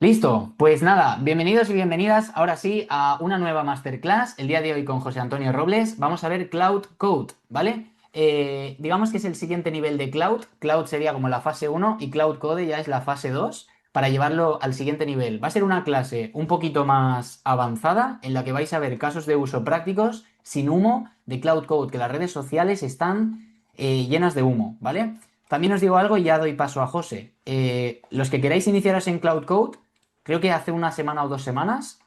Listo, pues nada, bienvenidos y bienvenidas ahora sí a una nueva masterclass. El día de hoy con José Antonio Robles vamos a ver Cloud Code, ¿vale? Digamos que es el siguiente nivel de Cloud. Cloud sería como la fase uno y Cloud Code ya es la fase 2 para llevarlo al siguiente nivel. Va a ser una clase un poquito más avanzada en la que vais a ver casos de uso prácticos sin humo de Cloud Code, que las redes sociales están llenas de humo, ¿vale? También os digo algo y ya doy paso a José. Los que queráis iniciaros en Cloud Code, creo que hace una semana o 2 semanas,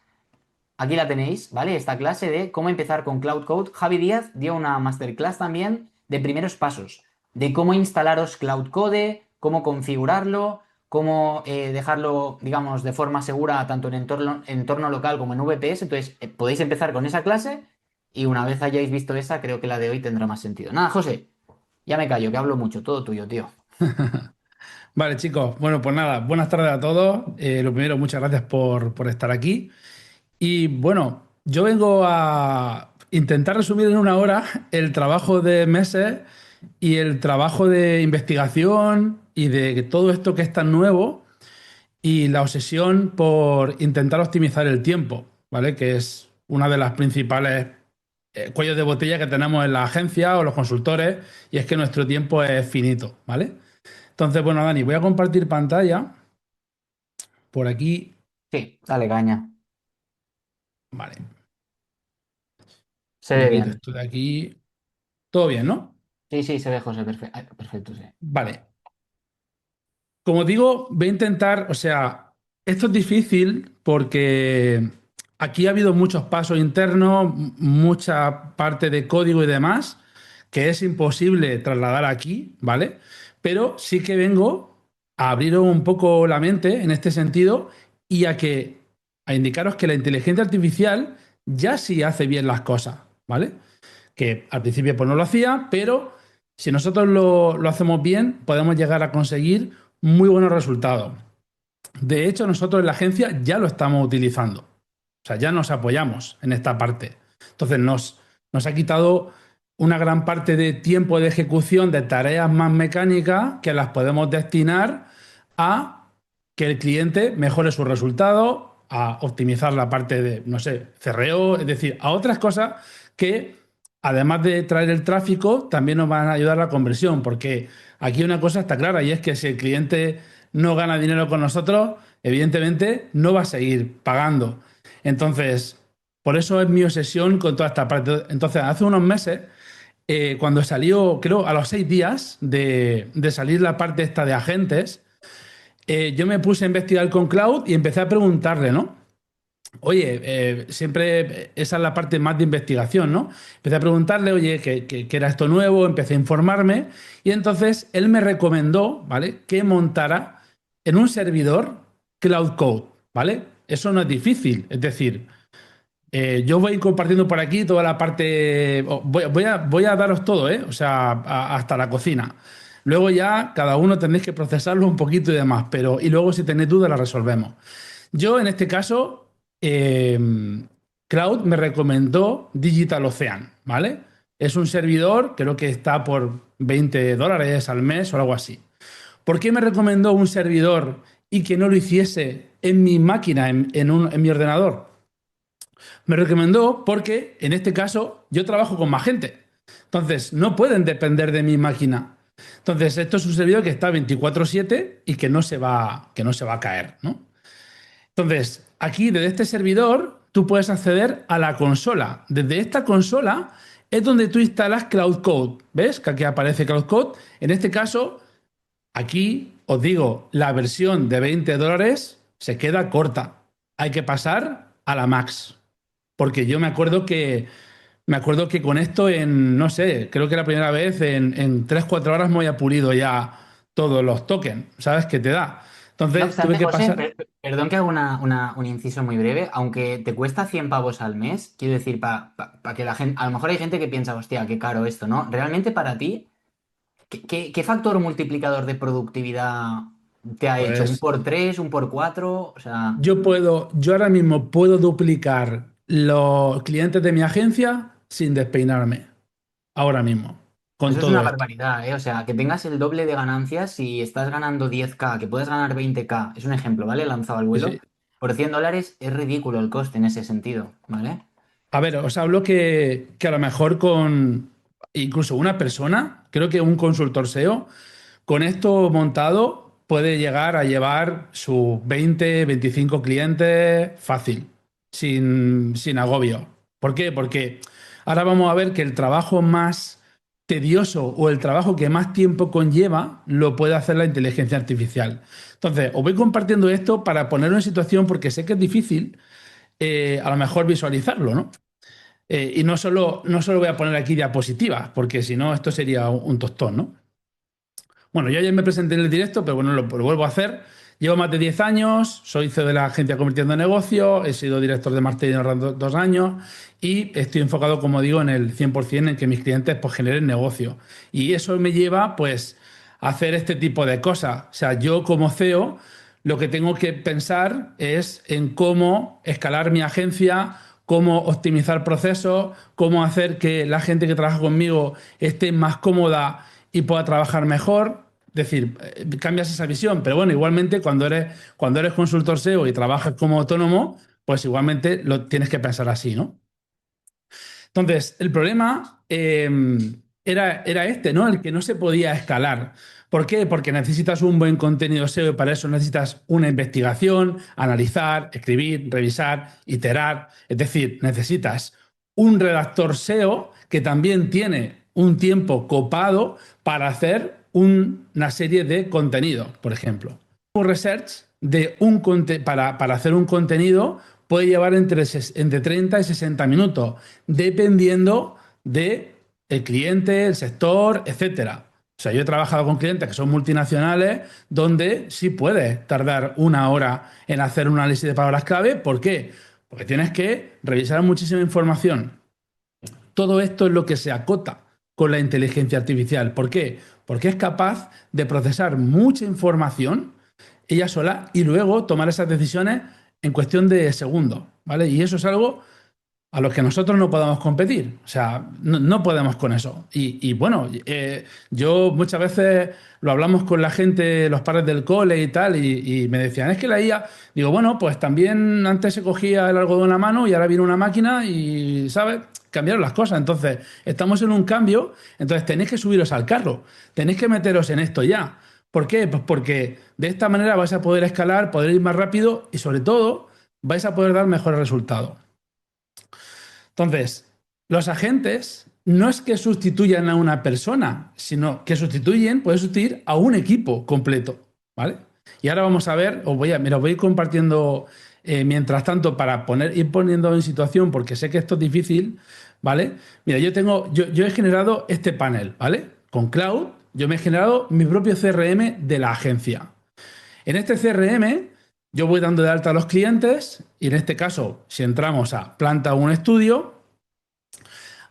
aquí la tenéis, ¿vale? Esta clase de cómo empezar con Cloud Code. Javi Díaz dio una masterclass también de primeros pasos, de cómo instalaros Cloud Code, cómo configurarlo, cómo dejarlo, digamos, de forma segura tanto en entorno local como en VPS. Entonces, podéis empezar con esa clase y una vez hayáis visto esa, creo que la de hoy tendrá más sentido. Nada, José, ya me callo, que hablo mucho, todo tuyo, tío. Vale, chicos. Bueno, pues nada, buenas tardes a todos. Lo primero, muchas gracias por estar aquí. Y bueno, yo vengo a intentar resumir en una hora el trabajo de meses y el trabajo de investigación y de todo esto que es tan nuevo y la obsesión por intentar optimizar el tiempo, ¿vale? Que es una de las principales cuellos de botella que tenemos en la agencia o los consultores, y es que nuestro tiempo es finito, ¿vale? Entonces, bueno, Dani, voy a compartir pantalla por aquí. Sí, dale caña. Vale, Se me ve quito bien. esto de aquí. Todo bien, ¿no? Sí, sí, se ve José, perfecto, sí. Vale. Como digo, voy a intentar, o sea, esto es difícil porque aquí ha habido muchos pasos internos, mucha parte de código y demás, que es imposible trasladar aquí, ¿vale? Pero sí que vengo a abrir un poco la mente en este sentido y a indicaros que la inteligencia artificial ya sí hace bien las cosas, ¿vale? Que al principio pues no lo hacía, pero si nosotros lo hacemos bien, podemos llegar a conseguir muy buenos resultados. De hecho, nosotros en la agencia ya lo estamos utilizando. O sea, ya nos apoyamos en esta parte. Entonces, nos ha quitado una gran parte de tiempo de ejecución de tareas más mecánicas que las podemos destinar a que el cliente mejore sus resultados, a optimizar la parte de, no sé, CRO, es decir, a otras cosas que, además de traer el tráfico, también nos van a ayudar a la conversión, porque aquí una cosa está clara y es que si el cliente no gana dinero con nosotros, evidentemente no va a seguir pagando. Entonces, por eso es mi obsesión con toda esta parte. Entonces, hace unos meses, cuando salió, creo, a los 6 días de salir la parte esta de agentes, yo me puse a investigar con Cloud y empecé a preguntarle, ¿no? Oye, siempre esa es la parte más de investigación, ¿no? Empecé a preguntarle, oye, ¿qué era esto nuevo? Empecé a informarme y entonces él me recomendó, ¿vale? Que montara en un servidor Cloud Code, ¿vale? Eso no es difícil, es decir, yo voy compartiendo por aquí toda la parte, voy a daros todo, ¿eh? O sea, hasta la cocina. Luego ya cada uno tendréis que procesarlo un poquito y demás, pero y luego si tenéis dudas la resolvemos. Yo en este caso, eh, Cloud me recomendó Digital Ocean, ¿vale? Es un servidor, creo que está por $20 al mes o algo así. ¿Por qué me recomendó un servidor y que no lo hiciese en mi máquina, en mi ordenador? Me recomendó porque en este caso yo trabajo con más gente. Entonces, no pueden depender de mi máquina. Entonces, esto es un servidor que está 24/7 y que no se va a caer, ¿no? Entonces, aquí desde este servidor tú puedes acceder a la consola. Desde esta consola es donde tú instalas Cloud Code. ¿Ves? Que aquí aparece Cloud Code. En este caso, aquí os digo, la versión de $20 se queda corta. Hay que pasar a la Max. Porque yo me acuerdo que con esto en, no sé, creo que la primera vez en 3 4 horas me había pulido ya todos los tokens, ¿sabes? Que te da. No Entonces tuve obstante, que José, pasar. perdón que haga un inciso muy breve, aunque te cuesta 100 pavos al mes, quiero decir, para que la gente, a lo mejor hay gente que piensa, hostia, qué caro esto, ¿no? Realmente para ti, ¿qué factor multiplicador de productividad te ha hecho? ¿Un Pues por tres, un por cuatro? O sea, yo ahora mismo puedo duplicar los clientes de mi agencia sin despeinarme. Ahora mismo. con Eso es una todo esto. barbaridad, ¿eh? O sea, que tengas el doble de ganancias si estás ganando 10K, que puedes ganar 20K. Es un ejemplo, ¿vale? Lanzado al Sí, vuelo. sí. Por $100 es ridículo el coste en ese sentido, ¿vale? A ver, os hablo que a lo mejor con incluso una persona, creo que un consultor SEO, con esto montado puede llegar a llevar sus 20, 25 clientes fácil, sin agobio. ¿Por qué? Porque ahora vamos a ver que el trabajo más tedioso o el trabajo que más tiempo conlleva lo puede hacer la inteligencia artificial. Entonces, os voy compartiendo esto para poner en situación porque sé que es difícil a lo mejor visualizarlo, ¿no? Y no solo voy a poner aquí diapositivas, porque si no, esto sería un tostón, ¿no? Bueno, yo ayer me presenté en el directo, pero bueno, lo vuelvo a hacer. Llevo más de 10 años, soy CEO de la agencia Convirtiendo Negocios, he sido director de marketing durante 2 años y estoy enfocado, como digo, en el 100% en que mis clientes pues, generen negocio. Y eso me lleva pues a hacer este tipo de cosas. O sea, yo como CEO lo que tengo que pensar es en cómo escalar mi agencia, cómo optimizar procesos, cómo hacer que la gente que trabaja conmigo esté más cómoda y pueda trabajar mejor. Es decir, cambias esa visión, pero bueno, igualmente cuando eres consultor SEO y trabajas como autónomo, pues igualmente lo tienes que pensar así, ¿no? Entonces, el problema era este, ¿no? El que no se podía escalar. ¿Por qué? Porque necesitas un buen contenido SEO y para eso necesitas una investigación, analizar, escribir, revisar, iterar. Es decir, necesitas un redactor SEO que también tiene un tiempo copado para hacer una serie de contenidos, por ejemplo. Un research para hacer un contenido puede llevar entre 30 y 60 minutos, dependiendo de el cliente, el sector, etcétera. O sea, yo he trabajado con clientes que son multinacionales donde sí puedes tardar 1 hora en hacer un análisis de palabras clave. ¿Por qué? Porque tienes que revisar muchísima información. Todo esto es lo que se acota con la inteligencia artificial. ¿Por qué? Porque es capaz de procesar mucha información ella sola y luego tomar esas decisiones en cuestión de segundos, ¿vale? Y eso es algo a los que nosotros no podemos competir. O sea, no podemos con eso. Y bueno, yo muchas veces lo hablamos con la gente, los padres del cole y tal, y me decían, es que la IA, digo, bueno, pues también antes se cogía el algodón a mano y ahora viene una máquina y, ¿sabes? Cambiaron las cosas. Entonces, estamos en un cambio, entonces tenéis que subiros al carro, tenéis que meteros en esto ya. ¿Por qué? Pues porque de esta manera vais a poder escalar, poder ir más rápido y sobre todo vais a poder dar mejores resultados. Entonces, los agentes no es que sustituyan a una persona, sino que pueden sustituir a un equipo completo, ¿vale? Y ahora vamos a ver, os voy compartiendo mientras tanto para ir poniendo en situación, porque sé que esto es difícil, ¿vale? Mira, yo he generado este panel, ¿vale? Con Cloud, yo me he generado mi propio CRM de la agencia. En este CRM, yo voy dando de alta a los clientes y en este caso, si entramos a planta un estudio,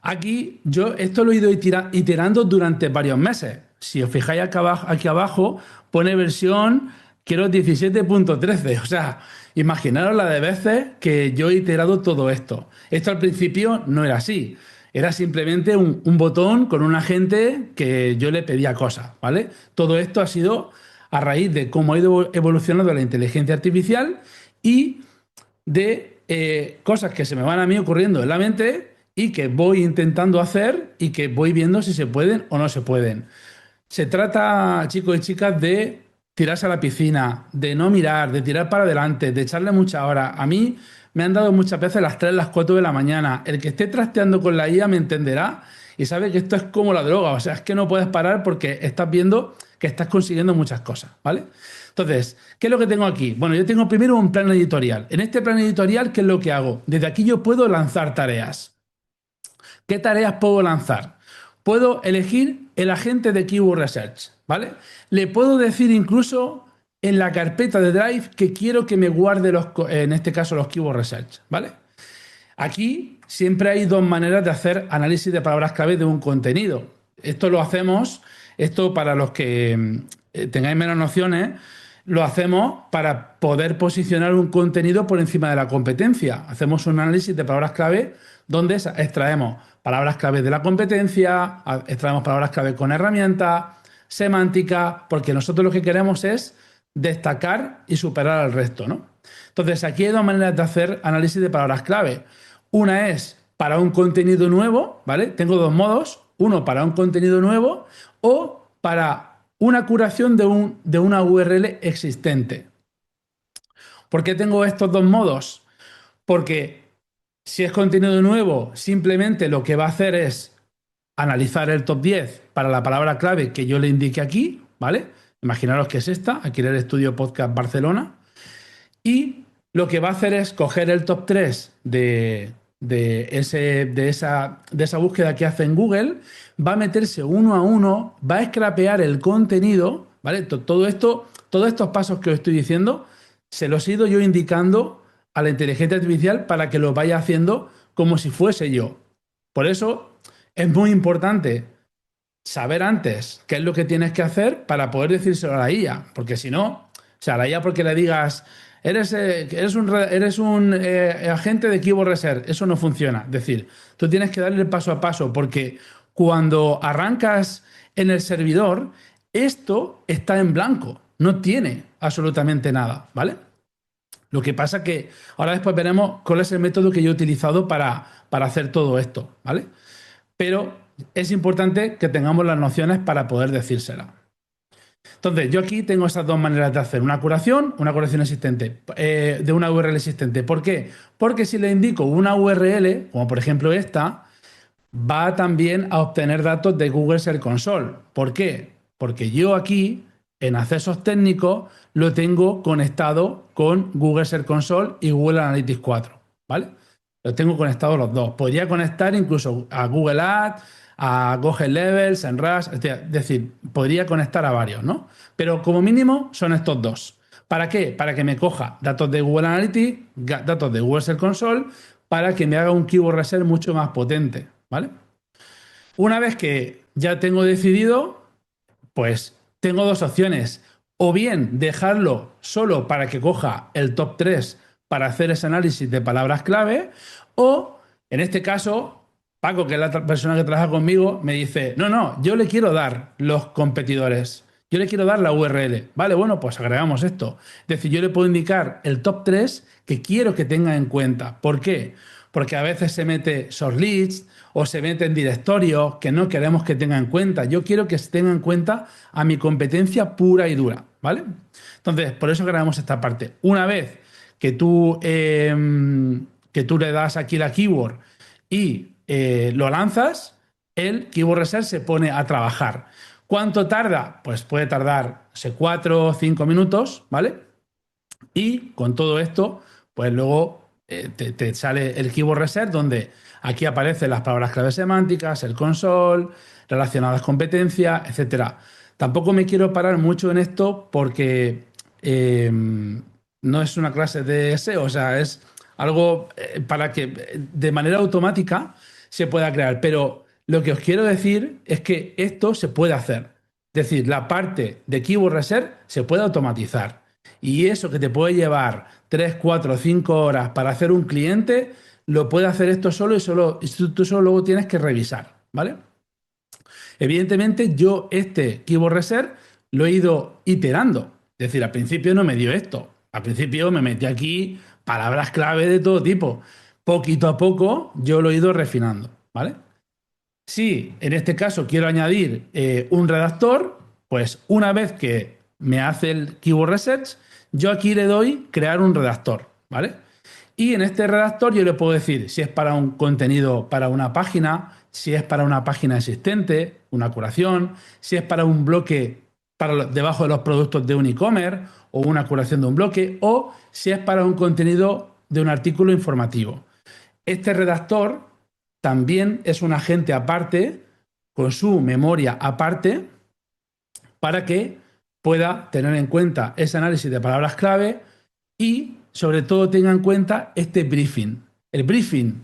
aquí yo esto lo he ido iterando durante varios meses. Si os fijáis aquí abajo pone versión, quiero 17.13. O sea, imaginaros la de veces que yo he iterado todo esto. Esto al principio no era así. Era simplemente un botón con un agente que yo le pedía cosas, ¿vale? Todo esto ha sido a raíz de cómo ha ido evolucionando la inteligencia artificial y de cosas que se me van a mí ocurriendo en la mente y que voy intentando hacer y que voy viendo si se pueden o no se pueden. Se trata, chicos y chicas, de tirarse a la piscina, de no mirar, de tirar para adelante, de echarle muchas horas. A mí me han dado muchas veces las 3, las 4 de la mañana. El que esté trasteando con la IA me entenderá y sabe que esto es como la droga. O sea, es que no puedes parar porque estás viendo que estás consiguiendo muchas cosas, ¿vale? Entonces, ¿qué es lo que tengo aquí? Bueno, yo tengo primero un plan editorial. En este plan editorial, ¿qué es lo que hago? Desde aquí yo puedo lanzar tareas. ¿Qué tareas puedo lanzar? Puedo elegir el agente de Keyword Research, ¿vale? Le puedo decir incluso en la carpeta de Drive que quiero que me guarde en este caso los Keyword Research, ¿vale? Aquí siempre hay dos maneras de hacer análisis de palabras clave de un contenido. Esto para los que tengáis menos nociones, Lo hacemos para poder posicionar un contenido por encima de la competencia. Hacemos un análisis de palabras clave donde extraemos palabras clave de la competencia, extraemos palabras clave con herramientas, semántica, porque nosotros lo que queremos es destacar y superar al resto, ¿no? Entonces, aquí hay dos maneras de hacer análisis de palabras clave. Una es para un contenido nuevo, ¿vale? Tengo dos modos. Uno para un contenido nuevo o para una curación de una URL existente. ¿Por qué tengo estos dos modos? Porque si es contenido nuevo, simplemente lo que va a hacer es analizar el top 10 para la palabra clave que yo le indique aquí, ¿vale? Imaginaros que es esta, aquí en el Estudio Podcast Barcelona. Y lo que va a hacer es coger el top 3 de esa búsqueda que hace en Google, va a meterse uno a uno, va a scrapear el contenido, ¿vale? Todo esto, todos estos pasos que os estoy diciendo, se los he ido yo indicando a la inteligencia artificial para que lo vaya haciendo como si fuese yo. Por eso es muy importante saber antes qué es lo que tienes que hacer para poder decírselo a la IA, porque si no, o sea, a la IA porque le digas, eres un agente de Keyword Research, eso no funciona. Es decir, tú tienes que darle el paso a paso, porque cuando arrancas en el servidor, esto está en blanco, no tiene absolutamente nada, ¿vale? Lo que pasa que ahora después veremos cuál es el método que yo he utilizado para hacer todo esto, ¿vale? Pero es importante que tengamos las nociones para poder decírsela. Entonces, yo aquí tengo esas dos maneras de hacer una curación existente, de una URL existente. ¿Por qué? Porque si le indico una URL, como por ejemplo esta, va también a obtener datos de Google Search Console. ¿Por qué? Porque yo aquí, en accesos técnicos, lo tengo conectado con Google Search Console y Google Analytics 4, ¿vale? Los tengo conectados los dos. Podría conectar incluso a Google Ads, a Google Levels, en Rush, es decir, podría conectar a varios, ¿no? Pero como mínimo son estos dos. ¿Para qué? Para que me coja datos de Google Analytics, datos de Google Search Console, para que me haga un Keyword Research mucho más potente, ¿vale? Una vez que ya tengo decidido, pues tengo dos opciones. O bien dejarlo solo para que coja el top 3 para hacer ese análisis de palabras clave, o en este caso, Paco, que es la persona que trabaja conmigo, me dice, no, no, yo le quiero dar los competidores, yo le quiero dar la URL. Vale, bueno, pues agregamos esto. Es decir, yo le puedo indicar el top 3 que quiero que tenga en cuenta. ¿Por qué? Porque a veces se mete shortlist o se mete en directorios que no queremos que tenga en cuenta. Yo quiero que se tenga en cuenta a mi competencia pura y dura, ¿vale? Entonces, por eso grabamos esta parte. Una vez que tú le das aquí la keyword y lo lanzas, el Keyword Research se pone a trabajar. ¿Cuánto tarda? Pues puede tardar, no sé, 4 o 5 minutos, ¿vale? Y con todo esto, pues luego te sale el Keyword Research, donde aquí aparecen las palabras clave semánticas, el console, relacionadas competencias, etcétera. Tampoco me quiero parar mucho en esto porque no es una clase de SEO, o sea, es algo para que de manera automática se pueda crear. Pero lo que os quiero decir es que esto se puede hacer. Es decir, la parte de Keyword Research se puede automatizar. Y eso que te puede llevar 3, 4, 5 horas para hacer un cliente, lo puede hacer esto solo y tú solo luego tienes que revisar, ¿vale? Evidentemente, yo este Keyword Research lo he ido iterando. Es decir, al principio no me dio esto. Al principio me metí aquí palabras clave de todo tipo. Poquito a poco yo lo he ido refinando, ¿vale? Si en este caso quiero añadir un redactor, pues una vez que me hace el Keyword Research, yo aquí le doy crear un redactor, ¿vale? Y en este redactor yo le puedo decir si es para un contenido, para una página, si es para una página existente, una curación, si es para un bloque para debajo de los productos de un e-commerce o una curación de un bloque, o si es para un contenido de un artículo informativo. Este redactor también es un agente aparte, con su memoria aparte, para que pueda tener en cuenta ese análisis de palabras clave y sobre todo tenga en cuenta este briefing. El briefing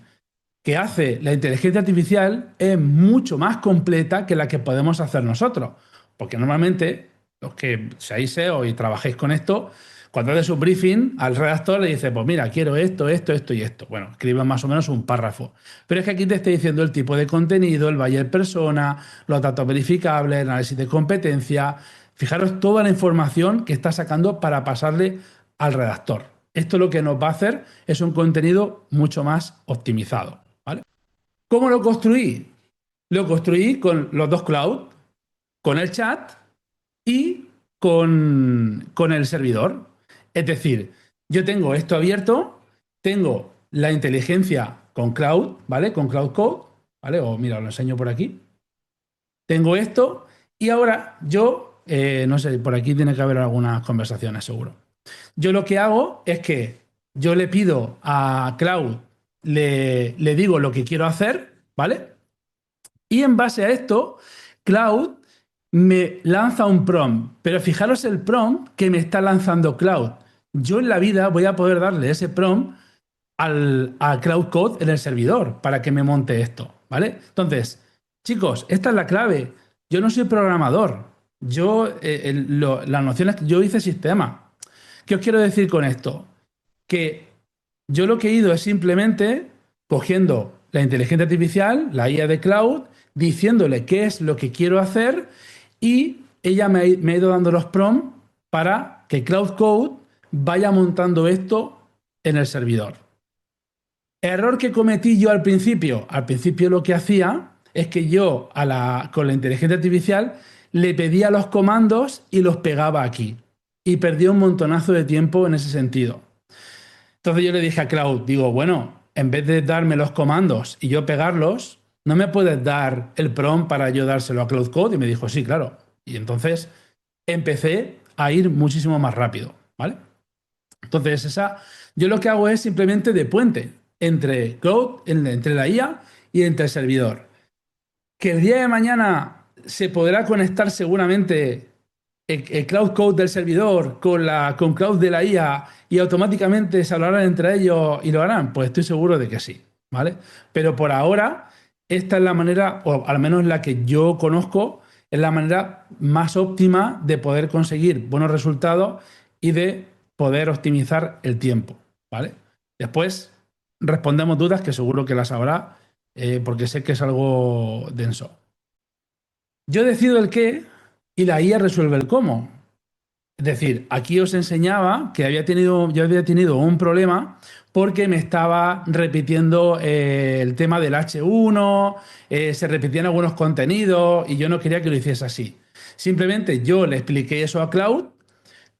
que hace la inteligencia artificial es mucho más completa que la que podemos hacer nosotros, porque normalmente los que seáis SEO y trabajéis con esto, cuando haces un briefing al redactor le dices, pues mira, quiero esto, esto, esto y esto. Bueno, escribe más o menos un párrafo. Pero es que aquí te estoy diciendo el tipo de contenido, el buyer persona, los datos verificables, el análisis de competencia. Fijaros toda la información que está sacando para pasarle al redactor. Esto lo que nos va a hacer es un contenido mucho más optimizado, ¿vale? ¿Cómo lo construí? Lo construí con los dos cloud, con el chat y con el servidor. Es decir, yo tengo esto abierto, tengo la inteligencia con cloud, ¿vale? Con Cloud Code, ¿vale? O mira, os lo enseño por aquí. Tengo esto y ahora yo, no sé, por aquí tiene que haber algunas conversaciones seguro. Yo lo que hago es que yo le pido a Cloud, le digo lo que quiero hacer, ¿vale? Y en base a esto, Cloud me lanza un prompt. Pero fijaros el prompt que me está lanzando Cloud. Yo en la vida voy a poder darle ese prompt a Cloud Code en el servidor para que me monte esto, ¿vale? Entonces, chicos, esta es la clave. Yo no soy programador. Las nociones que yo hice sistema. ¿Qué os quiero decir con esto? Que yo lo que he ido es simplemente cogiendo la inteligencia artificial, la IA de Cloud, diciéndole qué es lo que quiero hacer y ella me ha ido dando los prompts para que Cloud Code vaya montando esto en el servidor. Error que cometí yo al principio. Al principio lo que hacía es que yo con la inteligencia artificial le pedía los comandos y los pegaba aquí. Y perdí un montonazo de tiempo en ese sentido. Entonces yo le dije a Cloud, digo, bueno, en vez de darme los comandos y yo pegarlos, ¿no me puedes dar el prompt para yo dárselo a Cloud Code? Y me dijo, sí, claro. Y entonces empecé a ir muchísimo más rápido, ¿vale? Entonces yo lo que hago es simplemente de puente entre Cloud, entre la IA y entre el servidor. Que el día de mañana se podrá conectar seguramente el Cloud Code del servidor con Cloud de la IA y automáticamente se hablarán entre ellos y lo harán, pues estoy seguro de que sí, ¿vale? Pero por ahora, esta es la manera, o al menos la que yo conozco, es la manera más óptima de poder conseguir buenos resultados y de poder optimizar el tiempo, ¿vale? Después respondemos dudas que seguro que las habrá, porque sé que es algo denso. Yo decido el qué y la IA resuelve el cómo. Es decir, aquí os enseñaba que yo había tenido un problema porque me estaba repitiendo el tema del H1, se repetían algunos contenidos y yo no quería que lo hiciese así. Simplemente yo le expliqué eso a Cloud,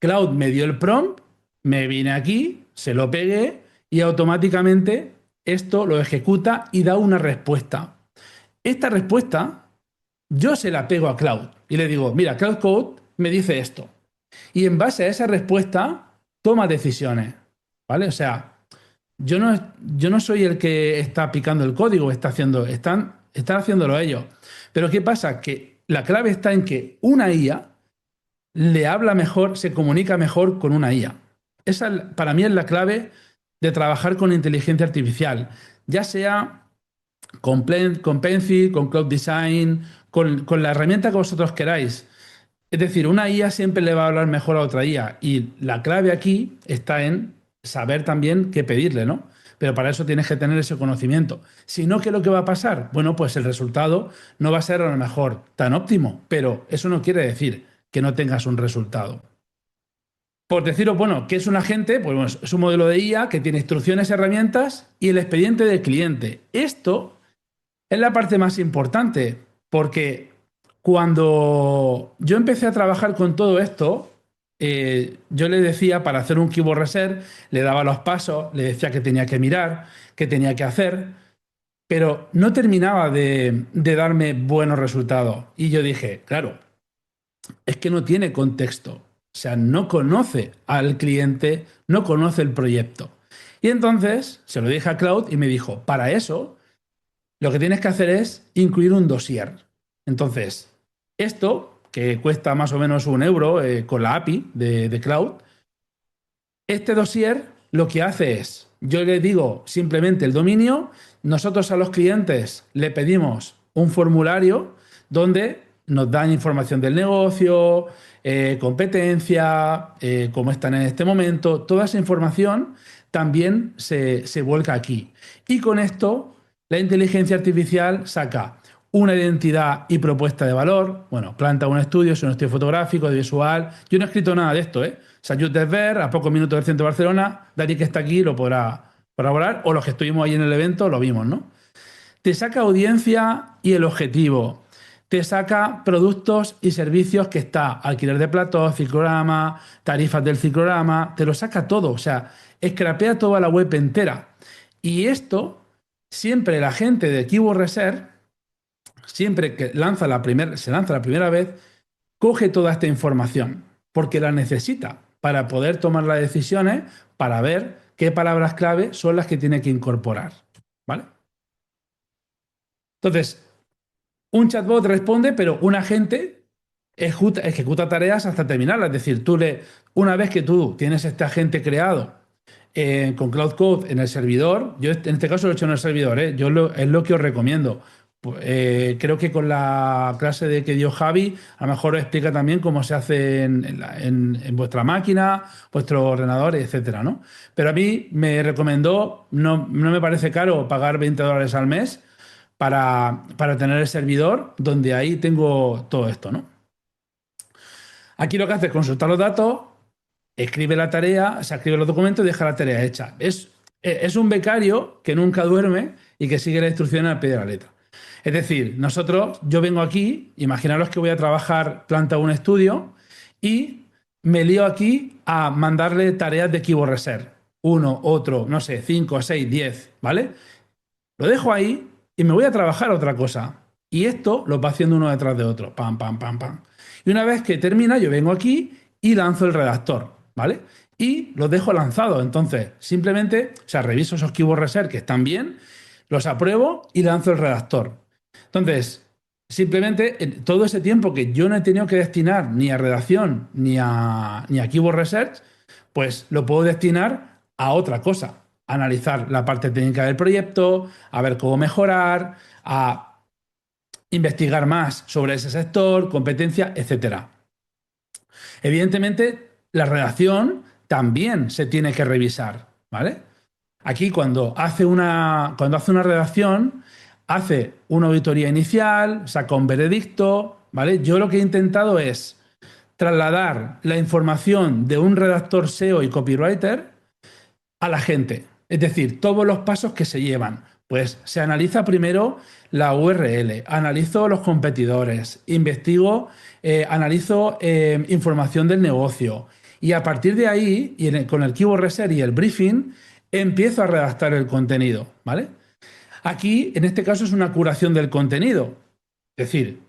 Cloud me dio el prompt, me vine aquí, se lo pegué y automáticamente esto lo ejecuta y da una respuesta. Esta respuesta yo se la pego a Cloud y le digo, mira, Cloud Code me dice esto. Y en base a esa respuesta, toma decisiones. ¿Vale? O sea, yo no soy el que está picando el código, están haciéndolo ellos. Pero ¿qué pasa? Que la clave está en que una IA le habla mejor, se comunica mejor con una IA. Esa para mí es la clave de trabajar con inteligencia artificial, ya sea con Pencil, con Cloud Design, con la herramienta que vosotros queráis. Es decir, una IA siempre le va a hablar mejor a otra IA y la clave aquí está en saber también qué pedirle, ¿no? Pero para eso tienes que tener ese conocimiento. Si no, ¿qué es lo que va a pasar? Bueno, pues el resultado no va a ser a lo mejor tan óptimo, pero eso no quiere decir que no tengas un resultado. Por deciros, bueno, ¿qué es un agente? Pues bueno, es un modelo de IA que tiene instrucciones, herramientas y el expediente del cliente. Esto es la parte más importante, porque cuando yo empecé a trabajar con todo esto, yo le decía para hacer un keyword reserve, le daba los pasos, le decía que tenía que mirar, que tenía que hacer, pero no terminaba de darme buenos resultados. Y yo dije, claro, es que no tiene contexto, o sea, no conoce al cliente, no conoce el proyecto. Y entonces se lo dije a Cloud y me dijo, para eso lo que tienes que hacer es incluir un dossier. Entonces, esto, que cuesta más o menos 1 euro con la API de Cloud, este dossier lo que hace es, yo le digo simplemente el dominio, nosotros a los clientes le pedimos un formulario donde nos dan información del negocio, competencia, cómo están en este momento. Toda esa información también se vuelca aquí. Y con esto, la inteligencia artificial saca una identidad y propuesta de valor. Bueno, planta un estudio, es un estudio fotográfico, de visual. Yo no he escrito nada de esto, ¿eh? Sayud Desver, a pocos minutos del centro de Barcelona, Dani que está aquí lo podrá corroborar, o los que estuvimos ahí en el evento lo vimos, ¿no? Te saca audiencia y el objetivo. Te saca productos y servicios que está alquiler de platós, ciclorama, tarifas del ciclorama, te lo saca todo, o sea, escrapea toda la web entera. Y esto, siempre la gente de Keyword Research, siempre que se lanza la primera vez, coge toda esta información, porque la necesita para poder tomar las decisiones, para ver qué palabras clave son las que tiene que incorporar. ¿Vale? Entonces, un chatbot responde, pero un agente ejecuta tareas hasta terminarlas. Es decir, una vez que tú tienes este agente creado con Cloud Code en el servidor, yo en este caso lo he hecho en el servidor, es lo que os recomiendo. Creo que con la clase que dio Javi, a lo mejor os explica también cómo se hace en vuestra máquina, vuestro ordenador, etcétera, ¿no? Pero a mí me recomendó, no me parece caro pagar $20 al mes para tener el servidor donde ahí tengo todo esto, ¿no? Aquí lo que hace es consultar los datos, escribe la tarea, se escribe los documentos y deja la tarea hecha. Es un becario que nunca duerme y que sigue las instrucciones al pie de la letra. Es decir, yo vengo aquí, imaginaros que voy a trabajar planta un estudio y me lío aquí a mandarle tareas de Keyword Research. Uno, otro, no sé, 5, 6, 10, ¿vale? Lo dejo ahí y me voy a trabajar otra cosa. Y esto lo va haciendo uno detrás de otro. Pam, pam, pam, pam. Y una vez que termina, yo vengo aquí y lanzo el redactor, ¿vale? Y los dejo lanzados. Entonces, simplemente, o sea, reviso esos Keyword Research que están bien, los apruebo y lanzo el redactor. Entonces, simplemente, todo ese tiempo que yo no he tenido que destinar ni a redacción ni a Keyword Research, pues lo puedo destinar a otra cosa. Analizar la parte técnica del proyecto, a ver cómo mejorar, a investigar más sobre ese sector, competencia, etcétera. Evidentemente, la redacción también se tiene que revisar, ¿vale? Aquí cuando hace una redacción, hace una auditoría inicial, saca un veredicto, ¿vale? Yo lo que he intentado es trasladar la información de un redactor SEO y copywriter a la gente. Es decir, todos los pasos que se llevan. Pues se analiza primero la URL, analizo los competidores, analizo información del negocio y a partir de ahí, con el Keyword Research y el briefing, empiezo a redactar el contenido, ¿vale? Aquí, en este caso, es una curación del contenido. Es decir,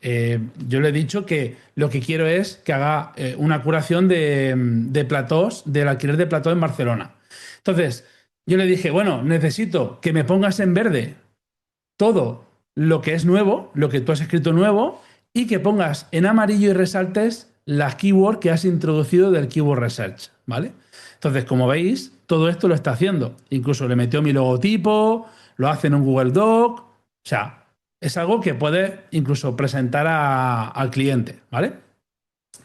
yo le he dicho que lo que quiero es que haga una curación de platós, del alquiler de platós en Barcelona. Entonces, yo le dije, bueno, necesito que me pongas en verde todo lo que es nuevo, lo que tú has escrito nuevo, y que pongas en amarillo y resaltes las keywords que has introducido del Keyword Research, ¿vale? Entonces, como veis, todo esto lo está haciendo. Incluso le metió mi logotipo, lo hace en un Google Doc, o sea, es algo que puede incluso presentar al cliente, ¿vale?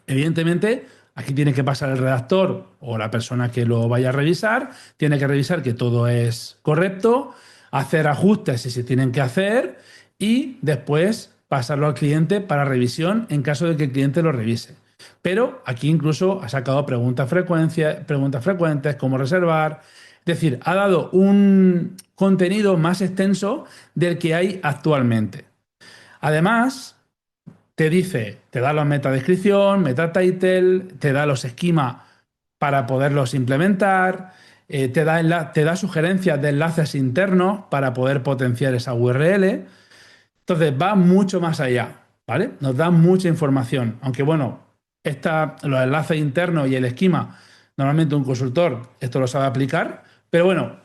Evidentemente, aquí tiene que pasar el redactor o la persona que lo vaya a revisar, tiene que revisar que todo es correcto, hacer ajustes si se tienen que hacer y después pasarlo al cliente para revisión en caso de que el cliente lo revise. Pero aquí incluso ha sacado preguntas frecuentes, cómo reservar. Es decir, ha dado un contenido más extenso del que hay actualmente. Además, te da la metadescripción, metatitle, te da los esquemas para poderlos implementar, te da sugerencias de enlaces internos para poder potenciar esa URL. Entonces va mucho más allá, ¿vale? Nos da mucha información. Aunque bueno, los enlaces internos y el esquema, normalmente un consultor esto lo sabe aplicar, pero bueno,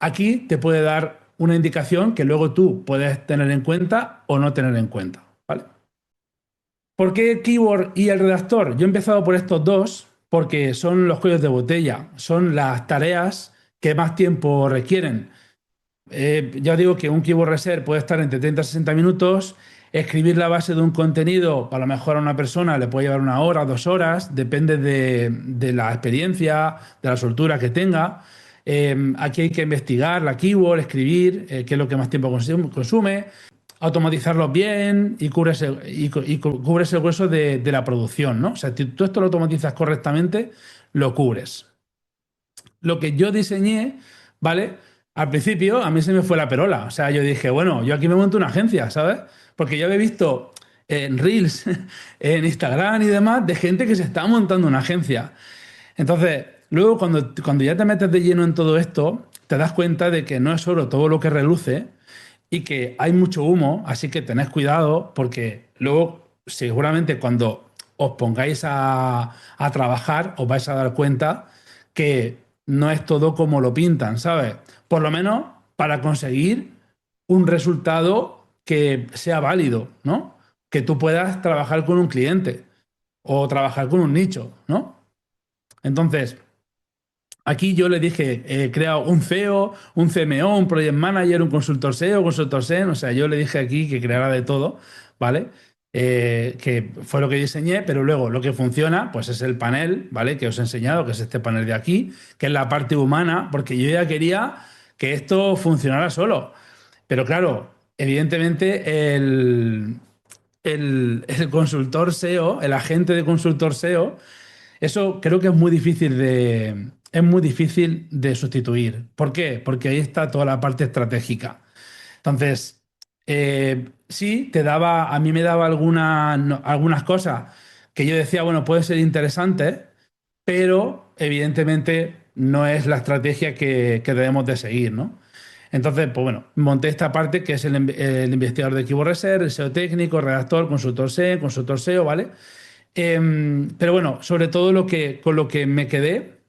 aquí te puede dar una indicación que luego tú puedes tener en cuenta o no tener en cuenta, ¿vale? ¿Por qué Keyword y el redactor? Yo he empezado por estos dos porque son los cuellos de botella, son las tareas que más tiempo requieren. Ya os digo que un Keyword Research puede estar entre 30 y 60 minutos. Escribir la base de un contenido, a lo mejor a una persona le puede llevar 1 hora, 2 horas, depende de la experiencia, de la soltura que tenga. Aquí hay que investigar la keyword, escribir, qué es lo que más tiempo consume, automatizarlo bien y cubres el grueso de la producción, ¿no? O sea, si tú esto lo automatizas correctamente, lo cubres. Lo que yo diseñé, ¿vale? Al principio a mí se me fue la perola. O sea, yo dije, bueno, yo aquí me monto una agencia, ¿sabes? Porque yo había visto en Reels, en Instagram y demás, de gente que se está montando una agencia. Entonces, luego cuando ya te metes de lleno en todo esto, te das cuenta de que no es oro todo lo que reluce y que hay mucho humo, así que tened cuidado porque luego seguramente cuando os pongáis a trabajar os vais a dar cuenta que no es todo como lo pintan, ¿sabes? Por lo menos para conseguir un resultado que sea válido, ¿no? Que tú puedas trabajar con un cliente o trabajar con un nicho, ¿no? Entonces, aquí yo le dije, he creado un CEO, un CMO, un Project Manager, un consultor SEO, consultor SEM, o sea, yo le dije aquí que creara de todo, ¿vale? Que fue lo que diseñé, pero luego lo que funciona, pues es el panel, ¿vale? Que os he enseñado, que es este panel de aquí, que es la parte humana, porque yo ya quería que esto funcionara solo. Pero claro, evidentemente el consultor SEO, el agente de consultor SEO, eso creo que es muy difícil de sustituir. ¿Por qué? Porque ahí está toda la parte estratégica. Entonces, sí, a mí me daba algunas cosas que yo decía, bueno, puede ser interesante, pero evidentemente no es la estrategia que debemos de seguir, ¿no? Entonces, pues bueno, monté esta parte que es el investigador de Keyword Research, el SEO técnico, redactor, consultor SEO, ¿vale? Pero bueno, sobre todo con lo que me quedé,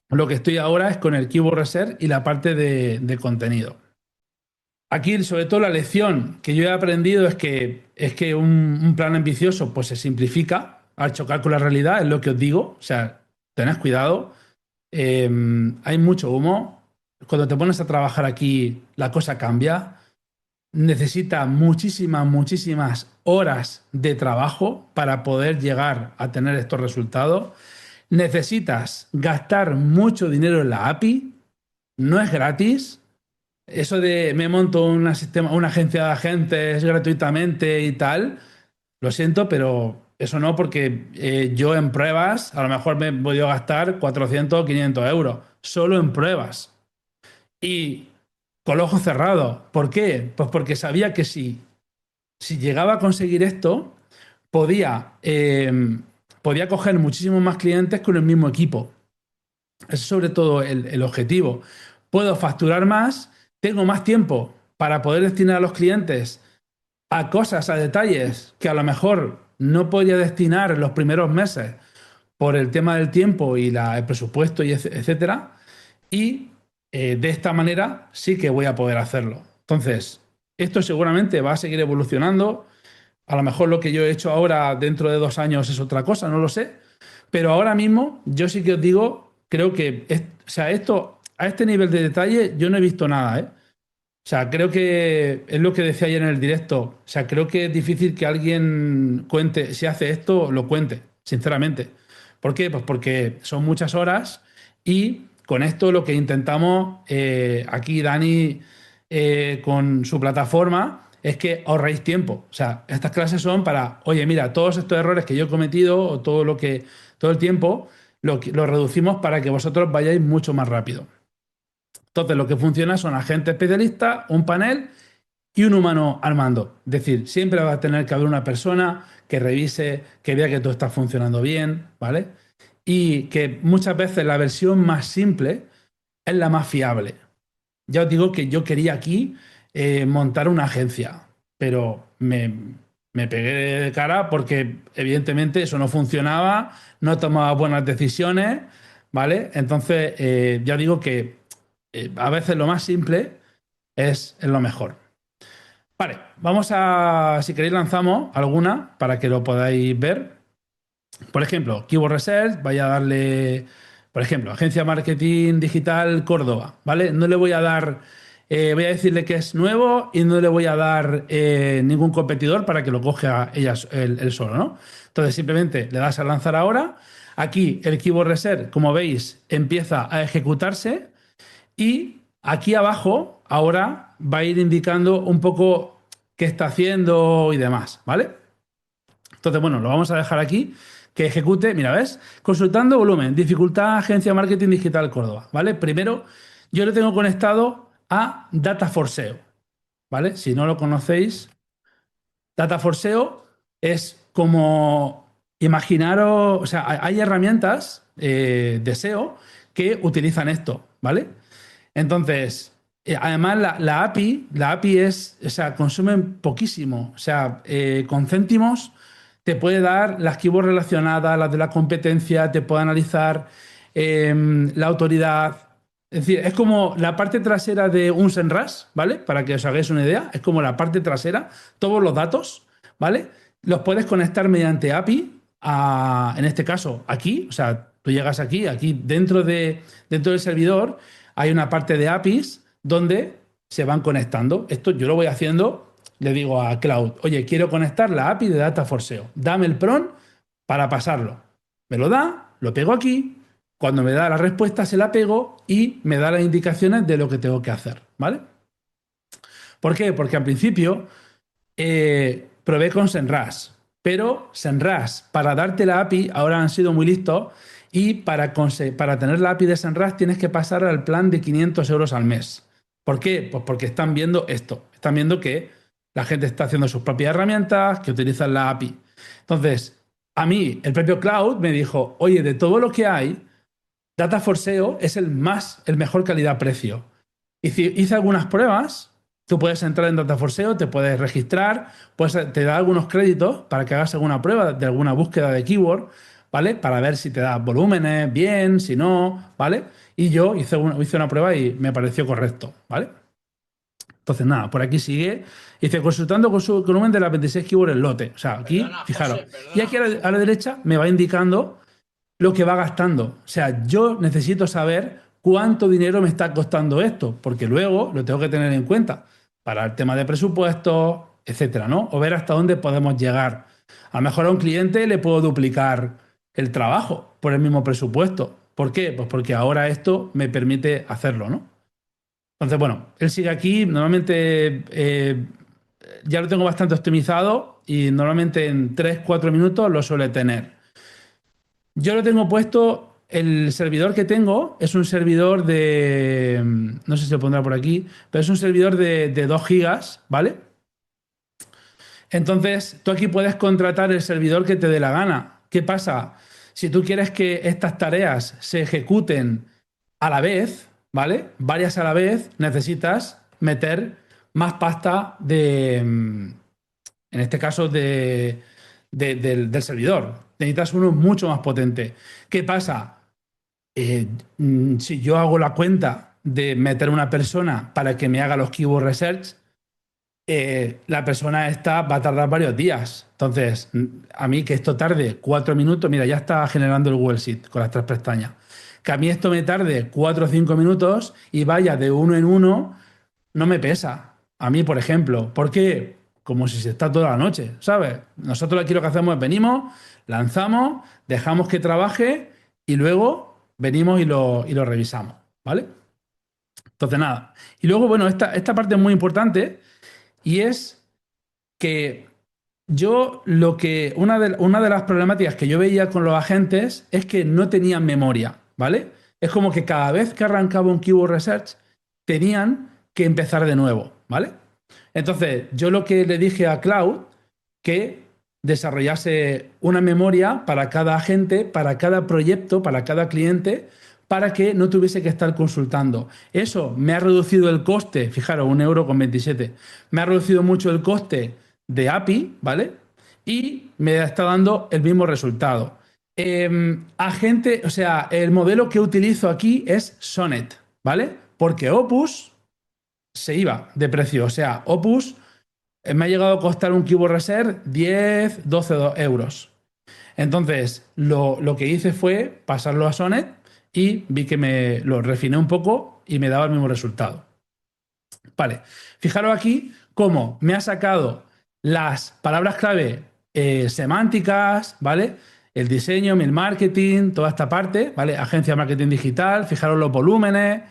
lo que estoy ahora es con el Keyword Research y la parte de contenido. Aquí, sobre todo, la lección que yo he aprendido es que un plan ambicioso pues se simplifica al chocar con la realidad, es lo que os digo. O sea, tened cuidado. Hay mucho humo. Cuando te pones a trabajar aquí, la cosa cambia. Necesita muchísimas horas de trabajo para poder llegar a tener estos resultados. Necesitas gastar mucho dinero en la API. No es gratis. Eso de me monto una agencia de agentes gratuitamente y tal, lo siento, pero eso no, porque yo en pruebas a lo mejor me he podido gastar 400 o 500 euros, solo en pruebas. Y con los ojos cerrados. ¿Por qué? Pues porque sabía que si llegaba a conseguir esto, podía, podía coger muchísimos más clientes con el mismo equipo. Ese es sobre todo el objetivo. Puedo facturar más, tengo más tiempo para poder destinar a los clientes a cosas, a detalles que a lo mejor no podía destinar en los primeros meses por el tema del tiempo y el presupuesto y etcétera. Y de esta manera sí que voy a poder hacerlo. Entonces, esto seguramente va a seguir evolucionando. A lo mejor lo que yo he hecho ahora dentro de 2 años es otra cosa, no lo sé. Pero ahora mismo yo sí que os digo, creo que, o sea, esto, a este nivel de detalle yo no he visto nada, ¿eh? O sea, creo que es lo que decía ayer en el directo. O sea, creo que es difícil que alguien cuente, si hace esto, lo cuente, sinceramente. ¿Por qué? Pues porque son muchas horas y con esto lo que intentamos aquí, Dani, con su plataforma, es que ahorréis tiempo. O sea, estas clases son para, oye, mira, todos estos errores que yo he cometido o todo el tiempo, lo reducimos para que vosotros vayáis mucho más rápido. Entonces, lo que funciona son agentes especialistas, un panel y un humano al mando. Es decir, siempre va a tener que haber una persona que revise, que vea que todo está funcionando bien, ¿vale? Y que muchas veces la versión más simple es la más fiable. Ya os digo que yo quería aquí montar una agencia, pero me pegué de cara porque evidentemente eso no funcionaba, no tomaba buenas decisiones, ¿vale? Entonces, ya digo que a veces lo más simple es lo mejor. Vale, vamos a, si queréis, lanzamos alguna para que lo podáis ver. Por ejemplo, Keyword Research, vaya a darle, por ejemplo, Agencia Marketing Digital Córdoba, ¿vale? No le voy a dar Voy a decirle que es nuevo y no le voy a dar ningún competidor para que lo coja él solo, ¿no? Entonces simplemente le das a lanzar ahora. Aquí el Keyword Reserve, como veis, empieza a ejecutarse y aquí abajo ahora va a ir indicando un poco qué está haciendo y demás, ¿vale? Entonces, bueno, lo vamos a dejar aquí, que ejecute, mira, ¿ves? Consultando volumen, dificultad Agencia Marketing Digital Córdoba, ¿vale? Primero, yo lo tengo conectado a Data for SEO, ¿vale? Si no lo conocéis, Data for SEO es como imaginaros, o sea, hay herramientas de SEO que utilizan esto, ¿vale? Entonces, además la API es, o sea, consumen poquísimo, o sea, con céntimos te puede dar las keywords relacionadas, las de la competencia, te puede analizar la autoridad. Es decir, es como la parte trasera de un SEMrush, ¿vale? Para que os hagáis una idea, es como la parte trasera, todos los datos, ¿vale? Los puedes conectar mediante API, en este caso aquí, o sea, tú llegas aquí dentro del servidor hay una parte de APIs donde se van conectando. Esto yo lo voy haciendo, le digo a Cloud, oye, quiero conectar la API de Data for SEO. Dame el prompt para pasarlo. Me lo da, lo pego aquí. Cuando me da la respuesta se la pego y me da las indicaciones de lo que tengo que hacer, ¿vale? ¿Por qué? Porque al principio probé con SEMrush, pero SEMrush, para darte la API, ahora han sido muy listos y para tener la API de SEMrush tienes que pasar al plan de 500 euros al mes. ¿Por qué? Pues porque están viendo esto, están viendo que la gente está haciendo sus propias herramientas, que utilizan la API. Entonces, a mí, el propio Cloud me dijo, oye, de todo lo que hay, Data for SEO es el mejor calidad-precio. Hice algunas pruebas. Tú puedes entrar en Data for SEO, te puedes registrar, te da algunos créditos para que hagas alguna prueba de alguna búsqueda de keyword, ¿vale? Para ver si te da volúmenes bien, si no, ¿vale? Y yo hice una prueba y me pareció correcto, ¿vale? Entonces, nada, por aquí sigue. Dice, consultando con su volumen de las 26 keywords el lote. O sea, aquí, Perdona, fijaros. José, Y perdona, aquí José. a la derecha me va indicando lo que va gastando. O sea, yo necesito saber cuánto dinero me está costando esto, porque luego lo tengo que tener en cuenta para el tema de presupuestos, etcétera, ¿no? O ver hasta dónde podemos llegar. A lo mejor a un cliente le puedo duplicar el trabajo por el mismo presupuesto. ¿Por qué? Pues porque ahora esto me permite hacerlo, ¿no? Entonces, bueno, él sigue aquí. Normalmente ya lo tengo bastante optimizado y normalmente en 3 4 minutos lo suele tener. Yo lo tengo puesto, el servidor que tengo es un servidor de, no sé si lo pondrá por aquí, pero es un servidor de 2 gigas, ¿vale? Entonces, tú aquí puedes contratar el servidor que te dé la gana. ¿Qué pasa? Si tú quieres que estas tareas se ejecuten a la vez, ¿vale? Varias a la vez, necesitas meter más pasta en este caso del servidor. Necesitas uno mucho más potente. ¿Qué pasa? Si yo hago la cuenta de meter una persona para que me haga los keyword research, la persona esta va a tardar varios días. Entonces, a mí que esto tarde 4 minutos, mira, ya está generando el Google Sheet con las 3 pestañas. Que a mí esto me tarde 4 o 5 minutos y vaya de uno en uno, no me pesa. A mí, por ejemplo, porque como si se está toda la noche, ¿sabes? Nosotros aquí lo que hacemos es venimos, lanzamos, dejamos que trabaje y luego venimos y lo revisamos, ¿vale? Entonces, nada. Y luego, bueno, esta parte es muy importante y es que una de las problemáticas que yo veía con los agentes es que no tenían memoria, ¿vale? Es como que cada vez que arrancaba un keyword research tenían que empezar de nuevo, ¿vale? Entonces, yo lo que le dije a Cloud que desarrollase una memoria para cada agente, para cada proyecto, para cada cliente, para que no tuviese que estar consultando. Eso me ha reducido el coste, fijaros, 1,27 € me ha reducido mucho el coste de API, ¿vale? Y me está dando el mismo resultado. Agente, o sea, el modelo que utilizo aquí es Sonnet, ¿vale? Porque Opus se iba de precio, o sea, Opus me ha llegado a costar un Keyword Reserve 10 12 euros. Entonces, lo que hice fue pasarlo a Sonnet y vi que me lo refiné un poco y me daba el mismo resultado. Vale, fijaros aquí cómo me ha sacado las palabras clave semánticas, ¿vale? El diseño, el marketing, toda esta parte, ¿vale? Agencia de marketing digital, fijaros los volúmenes,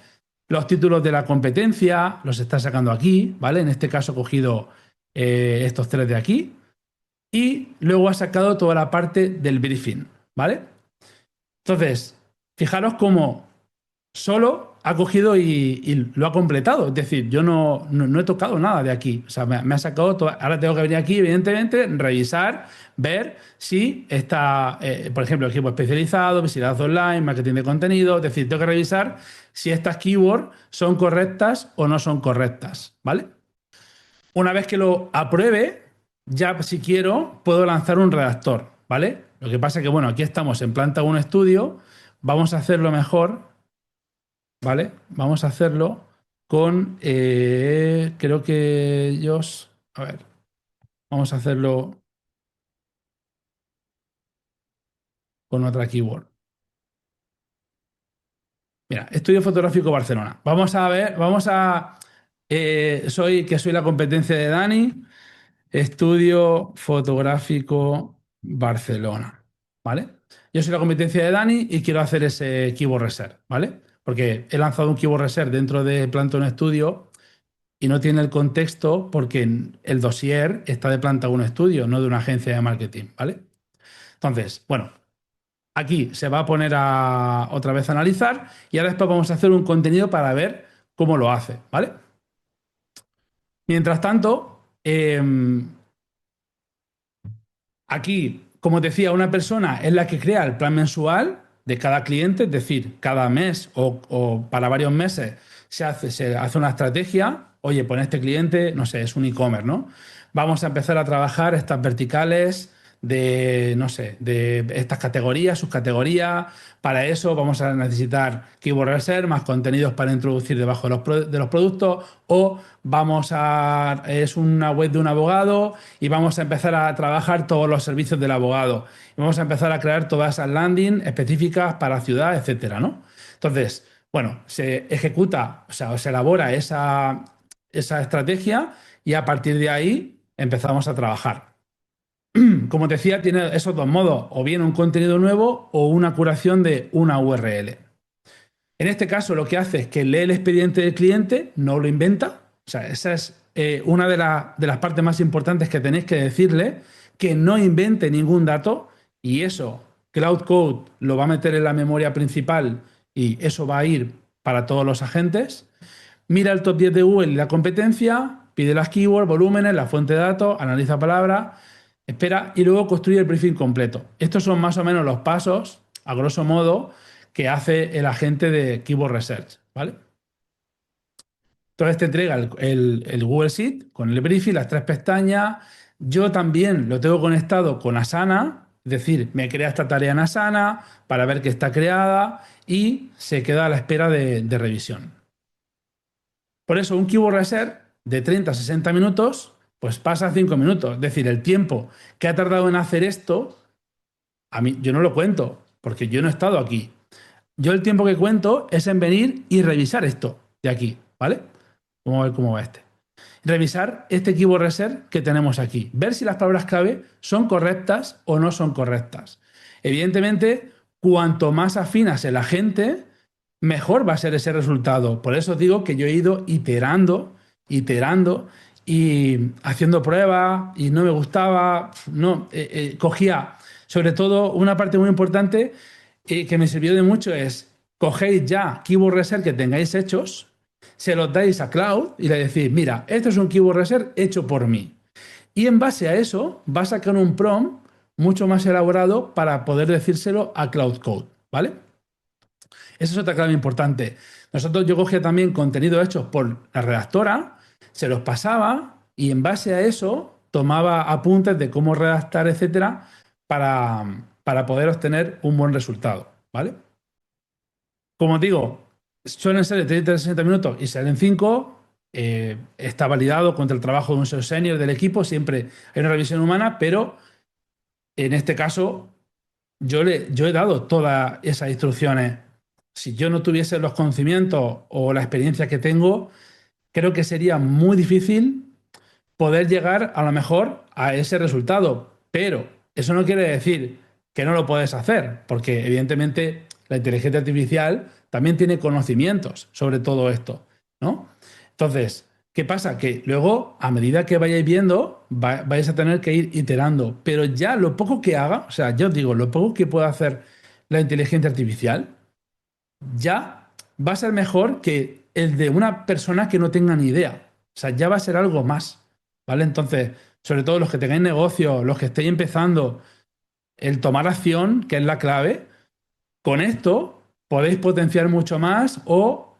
los títulos de la competencia, los está sacando aquí, ¿vale? En este caso he cogido estos tres de aquí y luego ha sacado toda la parte del briefing, ¿vale? Entonces, fijaros cómo solo ha cogido y lo ha completado. Es decir, yo no he tocado nada de aquí. O sea, me ha sacado todo. Ahora tengo que venir aquí, evidentemente, revisar, ver si está, por ejemplo, equipo especializado, visibilidad online, marketing de contenido. Es decir, tengo que revisar si estas keywords son correctas o no son correctas. ¿Vale? Una vez que lo apruebe, ya si quiero, puedo lanzar un redactor. ¿Vale? Lo que pasa es que, bueno, aquí estamos en planta 1 estudio. Vamos a hacerlo mejor. ¿Vale? Vamos a hacerlo con, creo que ellos, a ver, vamos a hacerlo con otra keyword. Mira, estudio fotográfico Barcelona. Vamos a ver, soy la competencia de Dani, estudio fotográfico Barcelona, ¿vale? Yo soy la competencia de Dani y quiero hacer ese keyword reserve, ¿vale? Porque he lanzado un keyword reserve dentro de Plantón Studio y no tiene el contexto porque el dossier está de Planta 1 Estudio, no de una agencia de marketing, ¿vale? Entonces, bueno, aquí se va a poner otra vez a analizar y ahora después vamos a hacer un contenido para ver cómo lo hace, ¿vale? Mientras tanto, aquí, como decía, una persona es la que crea el plan mensual de cada cliente, es decir, cada mes o para varios meses se hace una estrategia. Oye, pues este cliente, no sé, es un e-commerce, ¿no? Vamos a empezar a trabajar estas verticales de, no sé, de estas categorías, subcategorías. Para eso vamos a necesitar keyword research, más contenidos para introducir debajo de los productos o es una web de un abogado y vamos a empezar a trabajar todos los servicios del abogado. Y vamos a empezar a crear todas esas landing específicas para ciudad, etcétera, ¿no? Entonces, bueno, se ejecuta, o sea, se elabora esa estrategia y a partir de ahí empezamos a trabajar. Como te decía, tiene esos dos modos, o bien un contenido nuevo o una curación de una URL. En este caso, lo que hace es que lee el expediente del cliente, no lo inventa. O sea, esa es una de las partes más importantes que tenéis que decirle, que no invente ningún dato y eso Cloud Code lo va a meter en la memoria principal y eso va a ir para todos los agentes. Mira el top 10 de Google y la competencia, pide las keywords, volúmenes, la fuente de datos, analiza palabras, espera y luego construye el briefing completo. Estos son más o menos los pasos, a grosso modo, que hace el agente de Keyword Research, ¿vale? Entonces te entrega el Google Sheet con el briefing, las tres pestañas. Yo también lo tengo conectado con Asana, es decir, me crea esta tarea en Asana para ver que está creada y se queda a la espera de revisión. Por eso un Keyword Research de 30 a 60 minutos, pues pasa a 5 minutos. Es decir, el tiempo que ha tardado en hacer esto, a mí yo no lo cuento, porque yo no he estado aquí. Yo el tiempo que cuento es en venir y revisar esto de aquí, ¿vale? Vamos a ver cómo va este. Revisar este keyword research que tenemos aquí. Ver si las palabras clave son correctas o no son correctas. Evidentemente, cuanto más afinas el agente, mejor va a ser ese resultado. Por eso os digo que yo he ido iterando y haciendo pruebas y no me gustaba, no, cogía, sobre todo una parte muy importante que me sirvió de mucho es, cogéis ya keyword research que tengáis hechos, se los dais a Cloud y le decís, mira, esto es un keyword research hecho por mí. Y en base a eso va a sacar un prompt mucho más elaborado para poder decírselo a Cloud Code, ¿vale? Esa es otra clave importante. Yo cogía también contenido hecho por la redactora, se los pasaba y en base a eso tomaba apuntes de cómo redactar, etcétera, para poder obtener un buen resultado, ¿vale? Como os digo, suelen ser de 30 a 60 minutos y salen 5. Está validado contra el trabajo de un SEO senior del equipo. Siempre hay una revisión humana, pero en este caso yo he dado todas esas instrucciones. Si yo no tuviese los conocimientos o la experiencia que tengo, creo que sería muy difícil poder llegar a lo mejor a ese resultado. Pero eso no quiere decir que no lo puedes hacer, porque evidentemente la inteligencia artificial también tiene conocimientos sobre todo esto, ¿no? Entonces, ¿qué pasa? Que luego, a medida que vayáis viendo, vais a tener que ir iterando. Pero ya lo poco que haga, o sea, yo os digo, lo poco que pueda hacer la inteligencia artificial, ya va a ser mejor que el de una persona que no tenga ni idea. O sea, ya va a ser algo más, ¿vale? Entonces, sobre todo los que tengáis negocio, los que estéis empezando, el tomar acción, que es la clave, con esto podéis potenciar mucho más o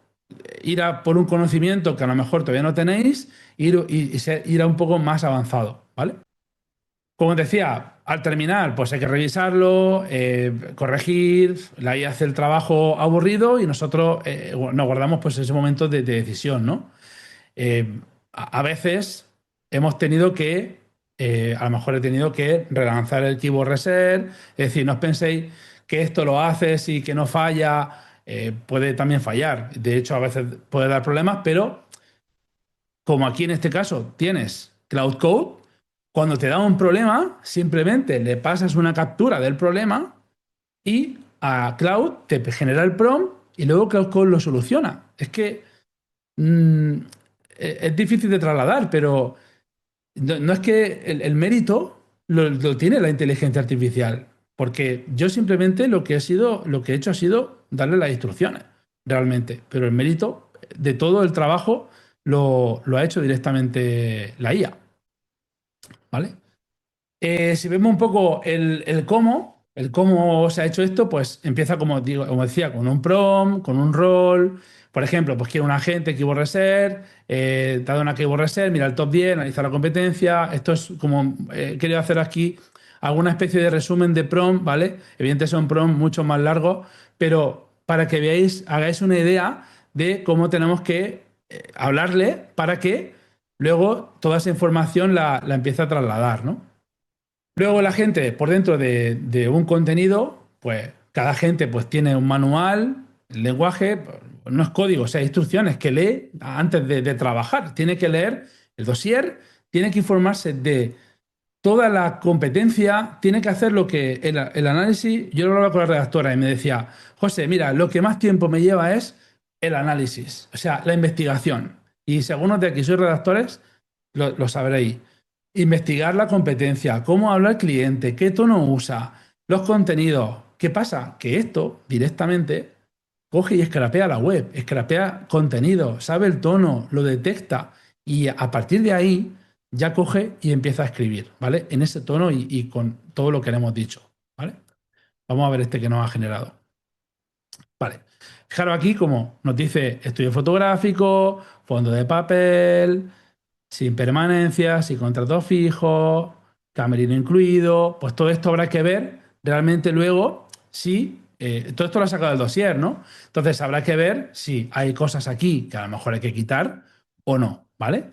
ir a por un conocimiento que a lo mejor todavía no tenéis, ir a un poco más avanzado, ¿vale? Como te decía, al terminar, pues hay que revisarlo, corregir, la IA hace el trabajo aburrido y nosotros nos guardamos pues ese momento de decisión, ¿no? A veces hemos tenido que, a lo mejor he tenido que relanzar el Keyboard Reset, es decir, no os penséis que esto lo haces y que no falla, puede también fallar. De hecho, a veces puede dar problemas, pero como aquí en este caso tienes Cloud Code, cuando te da un problema, simplemente le pasas una captura del problema y a Cloud te genera el prompt y luego Cloud Code lo soluciona. Es que mm, es difícil de trasladar, pero no es que el mérito lo tiene la inteligencia artificial, porque yo simplemente lo que he hecho ha sido darle las instrucciones, realmente, pero el mérito de todo el trabajo lo ha hecho directamente la IA, ¿vale? Si vemos un poco el cómo se ha hecho esto, pues empieza, como digo, como decía, con un prompt, con un rol. Por ejemplo, pues quiero un agente Keyword Research, dado una Keyword Research, mira el top 10, analiza la competencia. Esto es como he querido hacer aquí alguna especie de resumen de prompt, ¿vale? Evidentemente son prompts mucho más largos, pero para que veáis, hagáis una idea de cómo tenemos que hablarle para que luego toda esa información la empiece a trasladar, ¿no? Luego la gente, por dentro de un contenido, pues cada gente pues tiene un manual, el lenguaje, pues, no es código, o sea, instrucciones que lee antes de trabajar. Tiene que leer el dossier, tiene que informarse de toda la competencia, tiene que hacer lo que el análisis. Yo lo hablaba con la redactora y me decía, José, mira, lo que más tiempo me lleva es el análisis, o sea, la investigación. Y si algunos de aquí sois redactores, lo sabréis. Investigar la competencia, cómo habla el cliente, qué tono usa, los contenidos. ¿Qué pasa? Que esto directamente coge y escrapea la web, escrapea contenido, sabe el tono, lo detecta y a partir de ahí ya coge y empieza a escribir, ¿vale? En ese tono y con todo lo que le hemos dicho, ¿vale? Vamos a ver este que nos ha generado. Vale. Fijaros aquí como nos dice estudio fotográfico, fondo de papel, sin permanencia, sin contrato fijo, camerino incluido, pues todo esto habrá que ver realmente luego si todo esto lo ha sacado del dossier, ¿no? Entonces habrá que ver si hay cosas aquí que a lo mejor hay que quitar o no, ¿vale?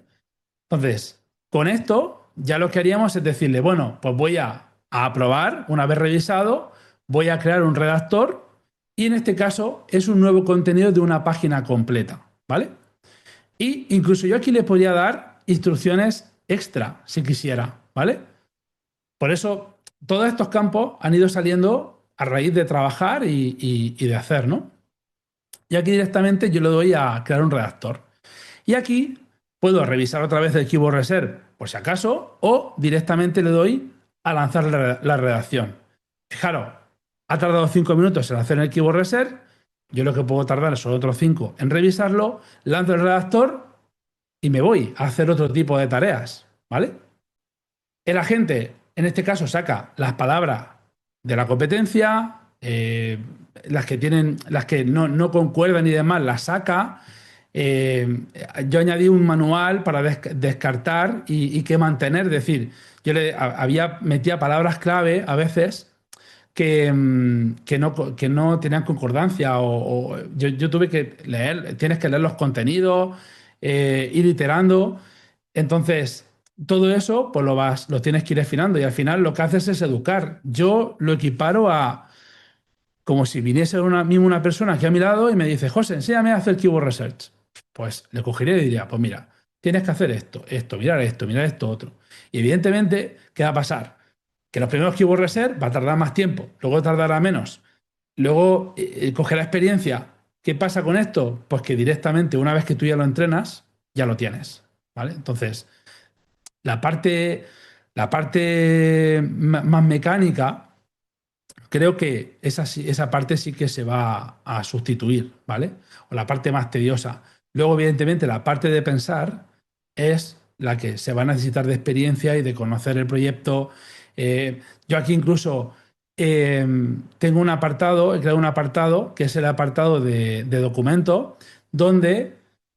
Entonces, con esto ya lo que haríamos es decirle, bueno, pues voy a aprobar, una vez revisado, voy a crear un redactor y en este caso es un nuevo contenido de una página completa, ¿vale? Y incluso yo aquí le podría dar instrucciones extra si quisiera, ¿vale? Por eso todos estos campos han ido saliendo a raíz de trabajar y de hacer, ¿no? Y aquí directamente yo le doy a crear un redactor. Y aquí puedo revisar otra vez el Keyboard Reserve por si acaso o directamente le doy a lanzar la redacción. Fijaros, ha tardado 5 minutos en hacer el Keyboard Reserve. Yo lo que puedo tardar son otros 5 en revisarlo, lanzo el redactor y me voy a hacer otro tipo de tareas, ¿vale? El agente, en este caso, saca las palabras de la competencia, las que no concuerdan y demás, las saca. Yo añadí un manual para descartar y que mantener, es decir, metía palabras clave a veces que no tenían concordancia yo tuve que leer, tienes que leer los contenidos, ir iterando. Entonces, todo eso pues lo tienes que ir afinando y al final lo que haces es educar. Yo lo equiparo a como si viniese mismo una persona aquí a mi lado y me dice, José, enséñame a hacer Keyword Research. Pues le cogería y le diría, pues mira, tienes que hacer mirar esto otro. Y evidentemente, ¿qué va a pasar? Que los primeros keywords reset va a tardar más tiempo, luego tardará menos, luego cogerá experiencia. ¿Qué pasa con esto? Pues que directamente una vez que tú ya lo entrenas, ya lo tienes, ¿vale? Entonces, la parte, la parte más mecánica, creo que esa parte sí que se va a sustituir, ¿vale? O la parte más tediosa. Luego, evidentemente, la parte de pensar es la que se va a necesitar de experiencia y de conocer el proyecto. Yo aquí incluso eh, tengo un apartado, he creado un apartado que es el apartado de documento, donde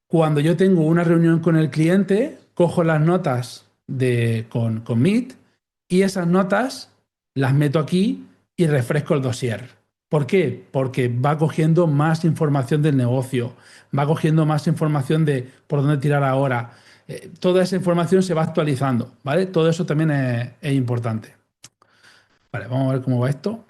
cuando yo tengo una reunión con el cliente, cojo las notas con Meet y esas notas las meto aquí y refresco el dossier. ¿Por qué? Porque va cogiendo más información del negocio, va cogiendo más información de por dónde tirar ahora. Toda esa información se va actualizando, ¿vale? Todo eso también es importante. Vale, vamos a ver cómo va esto.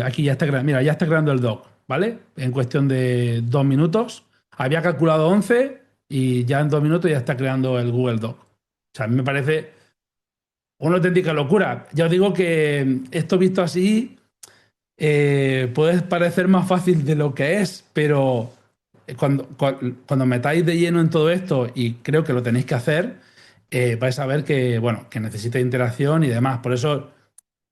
Aquí ya está creando, mira, ya está creando el doc, ¿vale? En cuestión de 2 minutos. Había calculado 11 y ya en 2 minutos ya está creando el Google Doc. O sea, a mí me parece una auténtica locura. Ya os digo que esto visto así puede parecer más fácil de lo que es, pero cuando metáis de lleno en todo esto, y creo que lo tenéis que hacer, vais a ver que, bueno, que necesita interacción y demás. Por eso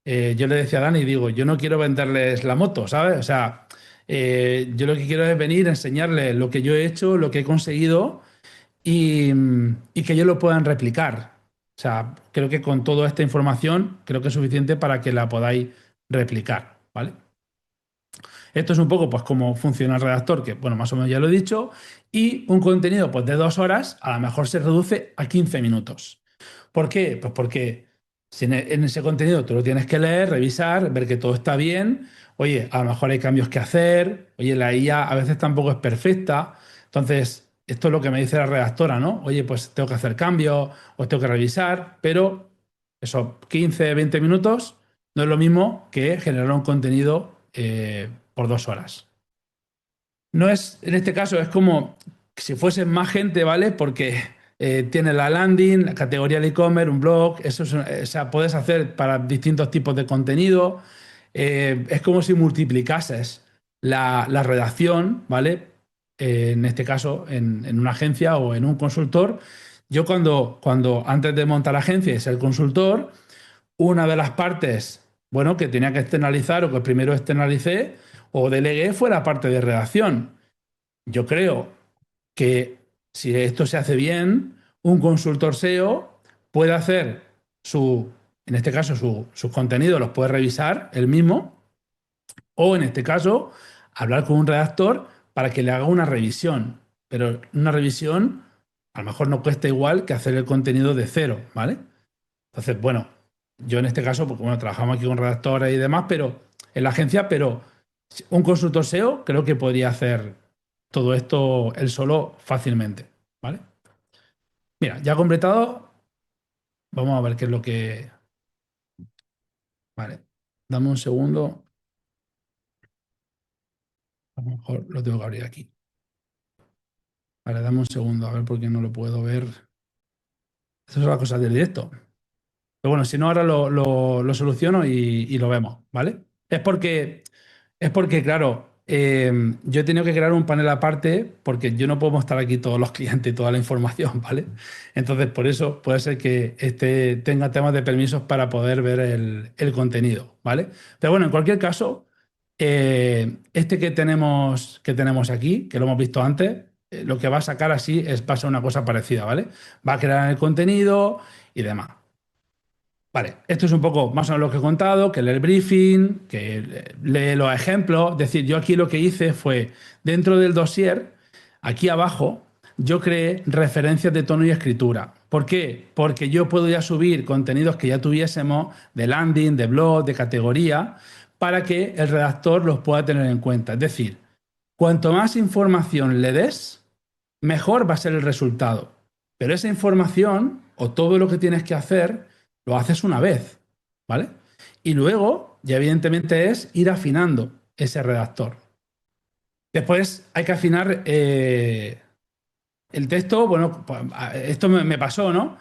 yo le decía a Dani, digo, yo no quiero venderles la moto, ¿sabes? O sea, yo lo que quiero es venir a enseñarles lo que yo he hecho, lo que he conseguido y que ellos lo puedan replicar. O sea, creo que con toda esta información, creo que es suficiente para que la podáis replicar, ¿vale? Esto es un poco pues cómo funciona el redactor, que bueno, más o menos ya lo he dicho, y un contenido pues de 2 horas a lo mejor se reduce a 15 minutos. ¿Por qué? Pues porque si en ese contenido tú lo tienes que leer, revisar, ver que todo está bien, oye, a lo mejor hay cambios que hacer, oye, la IA a veces tampoco es perfecta, entonces esto es lo que me dice la redactora, ¿no? Oye, pues tengo que hacer cambios o tengo que revisar, pero esos 15, 20 minutos no es lo mismo que generar un contenido por 2 horas. No es, en este caso, es como si fuese más gente, ¿vale? Porque tiene la landing, la categoría de e-commerce, un blog, eso es, o sea, puedes hacer para distintos tipos de contenido. Es como si multiplicases la redacción, ¿vale? En este caso, en una agencia o en un consultor. Yo cuando antes de montar la agencia y ser consultor, una de las partes, bueno, que tenía que externalizar o que primero externalicé o delegué fue la parte de redacción. Yo creo que si esto se hace bien, un consultor SEO puede hacer en este caso, sus contenidos los puede revisar él mismo, o en este caso, hablar con un redactor para que le haga una revisión. Pero una revisión a lo mejor no cuesta igual que hacer el contenido de cero, ¿vale? Entonces, bueno, yo en este caso, porque bueno, trabajamos aquí con redactores y demás, pero en la agencia, pero un consultor SEO creo que podría hacer todo esto él solo fácilmente, ¿vale? Mira, ya completado, vamos a ver qué es lo que... Vale, dame un segundo, a lo mejor lo tengo que abrir aquí. Vale, dame un segundo, a ver por qué no lo puedo ver. Estas son las cosas del directo. Pero bueno, si no, ahora lo soluciono y lo vemos, ¿vale? Es porque, claro, yo he tenido que crear un panel aparte porque yo no puedo mostrar aquí todos los clientes y toda la información, ¿vale? Entonces, por eso puede ser que este tenga temas de permisos para poder ver el contenido, ¿vale? Pero bueno, en cualquier caso, este que tenemos aquí, que lo hemos visto antes, lo que va a sacar así va a ser una cosa parecida, ¿vale? Va a crear el contenido y demás. Vale, esto es un poco más o menos lo que he contado, que lee el briefing, que lee los ejemplos. Es decir, yo aquí lo que hice fue, dentro del dossier, aquí abajo, yo creé referencias de tono y escritura. ¿Por qué? Porque yo puedo ya subir contenidos que ya tuviésemos de landing, de blog, de categoría, para que el redactor los pueda tener en cuenta. Es decir, cuanto más información le des, mejor va a ser el resultado. Pero esa información o todo lo que tienes que hacer lo haces una vez, ¿vale? Y luego, ya evidentemente, es ir afinando ese redactor. Después hay que afinar. el texto, bueno, pues, esto me pasó, ¿no?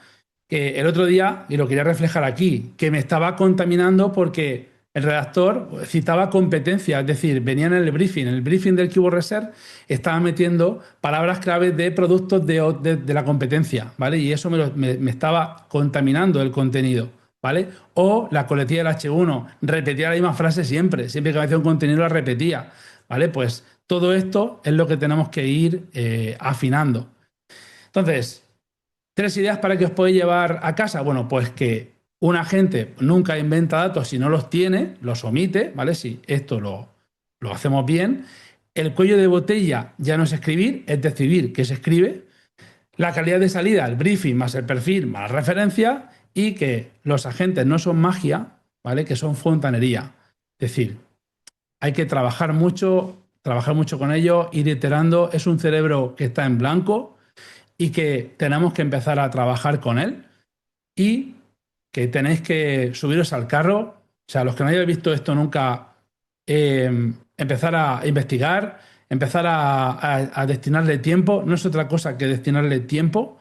Que el otro día, y lo quería reflejar aquí, que me estaba contaminando porque el redactor citaba competencia, es decir, venía en el briefing del Keyword Research, estaba metiendo palabras claves de productos de la competencia, ¿vale? Y eso me estaba contaminando el contenido, ¿vale? O la coletilla del H1, repetía la misma frase siempre, siempre que hacía un contenido la repetía, ¿vale? Pues todo esto es lo que tenemos que ir afinando. Entonces, tres ideas para que os podáis llevar a casa. Bueno, pues que un agente nunca inventa datos si no los tiene, los omite, ¿vale? Si esto lo hacemos bien. El cuello de botella ya no es escribir, es decidir qué se escribe. La calidad de salida, el briefing más el perfil más la referencia. Y que los agentes no son magia, ¿vale? Que son fontanería. Es decir, hay que trabajar mucho con ellos, ir iterando. Es un cerebro que está en blanco y que tenemos que empezar a trabajar con él y que tenéis que subiros al carro. O sea, los que no hayáis visto esto nunca, empezar a investigar, empezar a destinarle tiempo. No es otra cosa que destinarle tiempo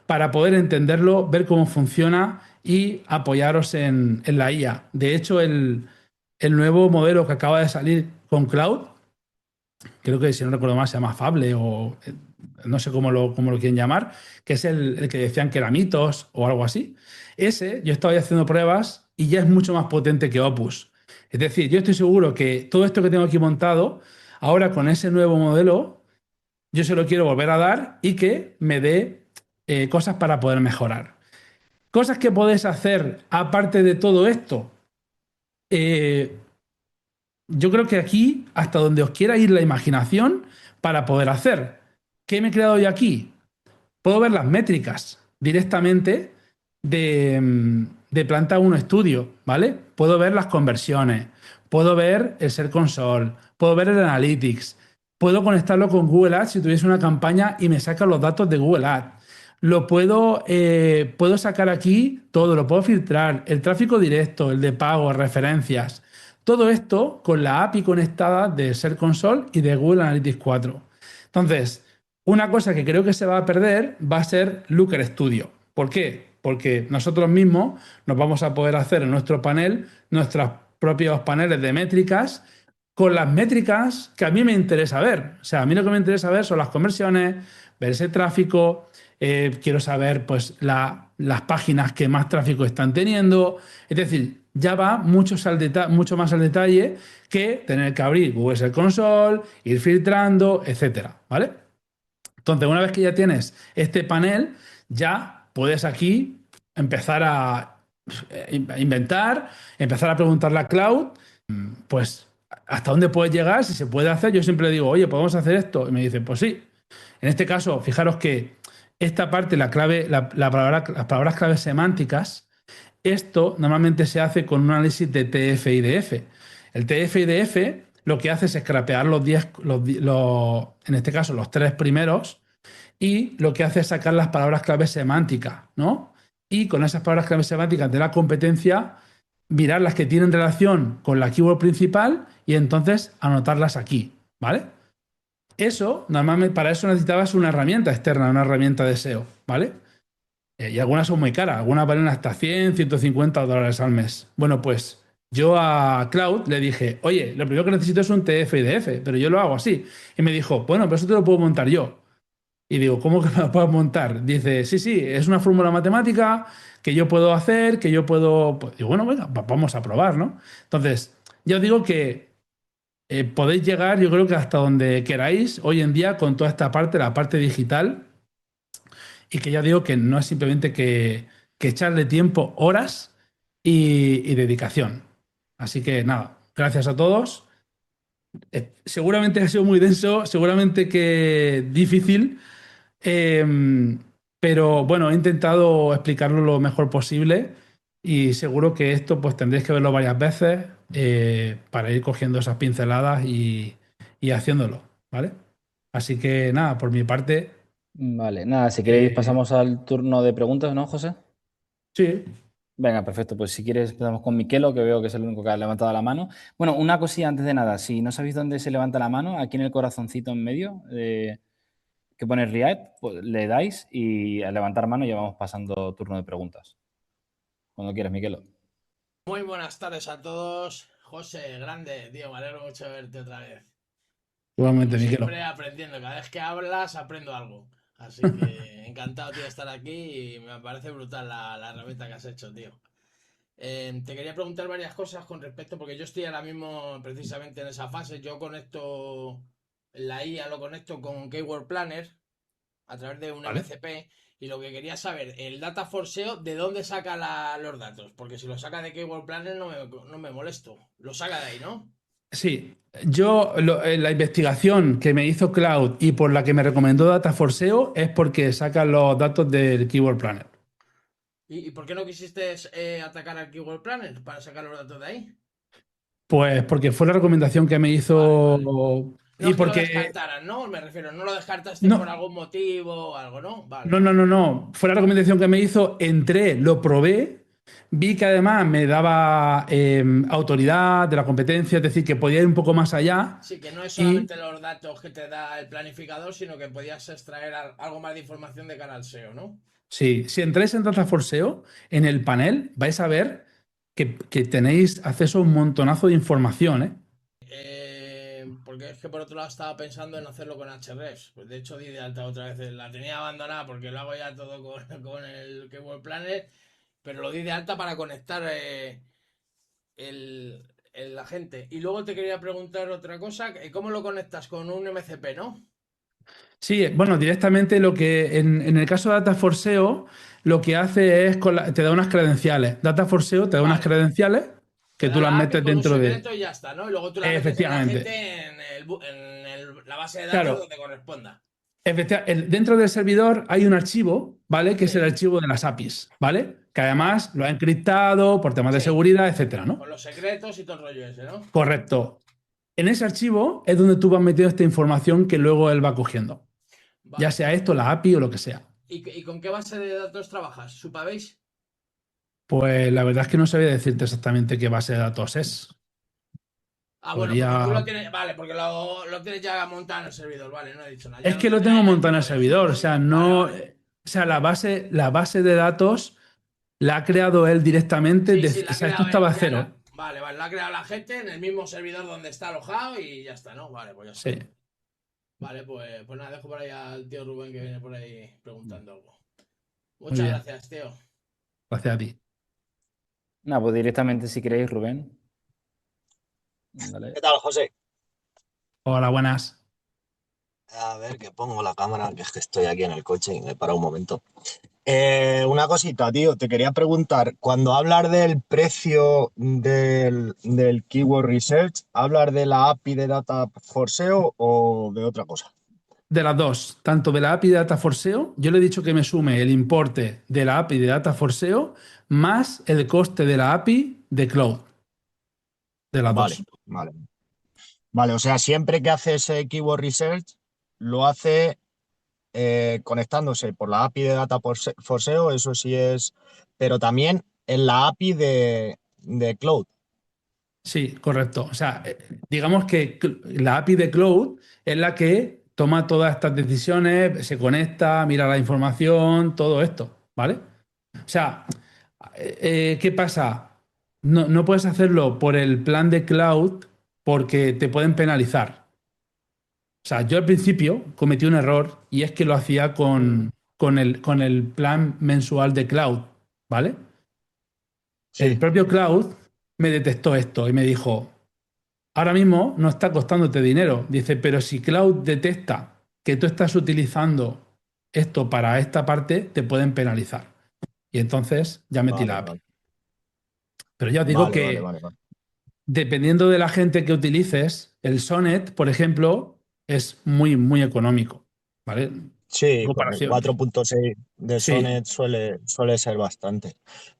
para poder entenderlo, ver cómo funciona y apoyaros en la IA. De hecho, el nuevo modelo que acaba de salir con Cloud, creo que si no recuerdo mal se llama Fable o no sé cómo lo quieren llamar, que es el que decían que era mitos o algo así. Ese, yo estaba haciendo pruebas y ya es mucho más potente que Opus. Es decir, yo estoy seguro que todo esto que tengo aquí montado, ahora con ese nuevo modelo, yo se lo quiero volver a dar y que me dé cosas para poder mejorar. Cosas que podéis hacer aparte de todo esto. Eh, yo creo que aquí, hasta donde os quiera ir la imaginación para poder hacer. ¿Qué me he creado yo aquí? Puedo ver las métricas directamente de Planta 1 Studio, ¿vale? Puedo ver las conversiones, puedo ver el Ser Console, puedo ver el Analytics, puedo conectarlo con Google Ads si tuviese una campaña y me saca los datos de Google Ads. Puedo sacar aquí todo, lo puedo filtrar, el tráfico directo, el de pago, referencias. Todo esto con la API conectada de Ser Console y de Google Analytics 4. Entonces, una cosa que creo que se va a perder va a ser Looker Studio. ¿Por qué? Porque nosotros mismos nos vamos a poder hacer en nuestro panel nuestros propios paneles de métricas con las métricas que a mí me interesa ver. O sea, a mí lo que me interesa ver son las conversiones, ver ese tráfico, quiero saber pues las páginas que más tráfico están teniendo. Es decir, ya va mucho más al detalle que tener que abrir Google Search Console, ir filtrando, etcétera, ¿vale? Entonces, una vez que ya tienes este panel, ya puedes aquí empezar a inventar, empezar a preguntarle a Cloud, pues, hasta dónde puedes llegar, si se puede hacer. Yo siempre le digo, oye, ¿podemos hacer esto? Y me dice, pues sí. En este caso, fijaros que esta parte, la clave, las palabras claves semánticas, esto normalmente se hace con un análisis de TF-IDF. El TF-IDF lo que hace es scrapear en este caso, los tres primeros, y lo que hace es sacar las palabras claves semánticas, ¿no? Y con esas palabras claves semánticas de la competencia, mirar las que tienen relación con la keyword principal y entonces anotarlas aquí, ¿vale? Eso, normalmente, para eso necesitabas una herramienta externa, una herramienta de SEO, ¿vale? Y algunas son muy caras, algunas valen hasta 100, $150 al mes. Bueno, pues yo a Cloud le dije, oye, lo primero que necesito es un TF-IDF, pero yo lo hago así. Y me dijo, bueno, pero eso te lo puedo montar yo. Y digo, ¿cómo que me lo puedo montar? Dice, sí, sí, es una fórmula matemática que yo puedo hacer, que yo puedo. Pues, digo, bueno, venga, vamos a probar, ¿no? Entonces, yo digo que podéis llegar, yo creo que hasta donde queráis hoy en día con toda esta parte, la parte digital, y que ya digo que no es simplemente que echarle tiempo, horas y dedicación. Así que nada, gracias a todos. Seguramente ha sido muy denso, seguramente que difícil. Eh, pero bueno, he intentado explicarlo lo mejor posible y seguro que esto pues tendréis que verlo varias veces para ir cogiendo esas pinceladas y haciéndolo, ¿vale? Así que nada, por mi parte, Vale, nada, si queréis eh, pasamos al turno de preguntas, ¿no, José? sí, Venga, perfecto. Pues si quieres empezamos con Miquelo, que veo que es el único que ha levantado la mano. Bueno, una cosilla antes de nada. Si no sabéis dónde se levanta la mano, aquí en el corazoncito en medio, que pone React, pues, le dais y al levantar mano ya vamos pasando turno de preguntas. Cuando quieras, Miquelo. Muy buenas tardes a todos. José, grande, tío, me alegro mucho de verte otra vez. Igualmente, Como Miquelo. siempre, aprendiendo. Cada vez que hablas, aprendo algo. Así que encantado, tío, de estar aquí y me parece brutal la herramienta que has hecho, tío. Te quería preguntar varias cosas con respecto, porque yo estoy ahora mismo precisamente en esa fase. Yo conecto la IA, lo conecto con Keyword Planner a través de un ¿Vale? MCP. Y lo que quería saber, el Data for SEO, ¿de dónde saca los datos? Porque si lo saca de Keyword Planner no me molesto. Lo saca de ahí, ¿no? Sí, la investigación que me hizo Cloud y por la que me recomendó Data for SEO es porque sacan los datos del Keyword Planner. ¿Y por qué no quisiste atacar al Keyword Planner para sacar los datos de ahí? Pues porque fue la recomendación que me Vale, hizo vale. No y es que lo porque descartaran, ¿no? Me refiero, no lo descartaste por no, algún motivo o algo, ¿no? Vale. no, fue la recomendación que me hizo, entré, lo probé, vi que además me daba autoridad de la competencia, es decir, que podía ir un poco más allá Sí, que no es y solamente los datos que te da el planificador, sino que podías extraer algo más de información de cara al SEO, ¿no? sí, si entráis en Data for SEO, en el panel vais a ver que tenéis acceso a un montonazo de información, ¿eh? Porque es que por otro lado estaba pensando en hacerlo con Ahrefs. Pues de hecho di de alta otra vez. La tenía abandonada porque lo hago ya todo con el Keyword Planner. Pero lo di de alta para conectar la gente. Y luego te quería preguntar otra cosa. ¿Cómo lo conectas con un MCP, no? Sí, bueno, directamente lo que en el caso de Data for SEO, lo que hace es te da unas credenciales. Data for SEO te da unas Vale. credenciales Te que da tú las la API metes con un dentro de. secreto y ya está, ¿no? Y luego tú la metes en la Efectivamente. gente la base de datos Claro, donde corresponda. dentro del servidor hay un archivo, ¿vale? Que es el Sí. archivo de las APIs, ¿vale? Que Vale. además lo ha encriptado por temas de Sí. seguridad, etcétera, Con ¿no? los secretos y todo el rollo ese, ¿no? Correcto. En ese archivo es donde tú vas metiendo esta información que luego él va cogiendo, ya Vale. sea esto, la API o lo que sea. ¿Y con qué base de datos trabajas? ¿Supabase? Pues la verdad es que no sabía decirte exactamente qué base de datos es. Ah, bueno, porque tú Podría. lo tienes. Vale, porque lo tienes ya montado en el servidor. Vale, no he dicho nada. Es Ya lo que lo tendrás tengo en el montado en el Firebase. servidor, o sea, Vale, no. vale. O sea, la base de datos la ha creado él directamente. Sí, sí, O la ha sea, esto creado estaba a ya la. cero. Vale, vale, la ha creado la gente en el mismo servidor donde está alojado y ya está, ¿no? Vale, pues ya está. Sí, Vale, pues nada, dejo por ahí al tío Rubén que viene por ahí preguntando algo. muy Muchas bien. gracias, tío. Gracias a ti. Nada, pues directamente si queréis, Rubén. Dale. ¿Qué tal, José? Hola, buenas. A ver, que pongo la cámara, que es que estoy aquí en el coche y me para un momento. Una cosita, tío, te quería preguntar, cuando hablas del precio del Keyword Research, ¿hablas de la API de Data for SEO o de otra cosa? De las dos, tanto de la API de Data for SEO, yo le he dicho que me sume el importe de la API de Data for SEO más el coste de la API de Cloud, de las Vale, dos. vale. Vale, o sea, siempre que hace ese Keyword Research, lo hace conectándose por la API de Data for SEO, eso sí es, pero también en la API de Cloud. Sí, correcto. O sea, digamos que la API de Cloud es la que toma todas estas decisiones, se conecta, mira la información, todo esto, ¿vale? O sea, ¿qué pasa? No puedes hacerlo por el plan de Cloud porque te pueden penalizar. O sea, yo al principio cometí un error y es que lo hacía con el plan mensual de Cloud, ¿vale? El Sí, propio Cloud me detectó esto y me dijo, ahora mismo no está costándote dinero. Dice, pero si Cloud detecta que tú estás utilizando esto para esta parte, te pueden penalizar. Y entonces ya metí la vale, API. vale. Pero ya os digo Vale, vale, que vale, vale. dependiendo de la gente que utilices, el Sonnet, por ejemplo, es muy, muy económico. ¿Vale? En Sí, con el comparación. 4.6 de Sí, Sonnet suele ser bastante.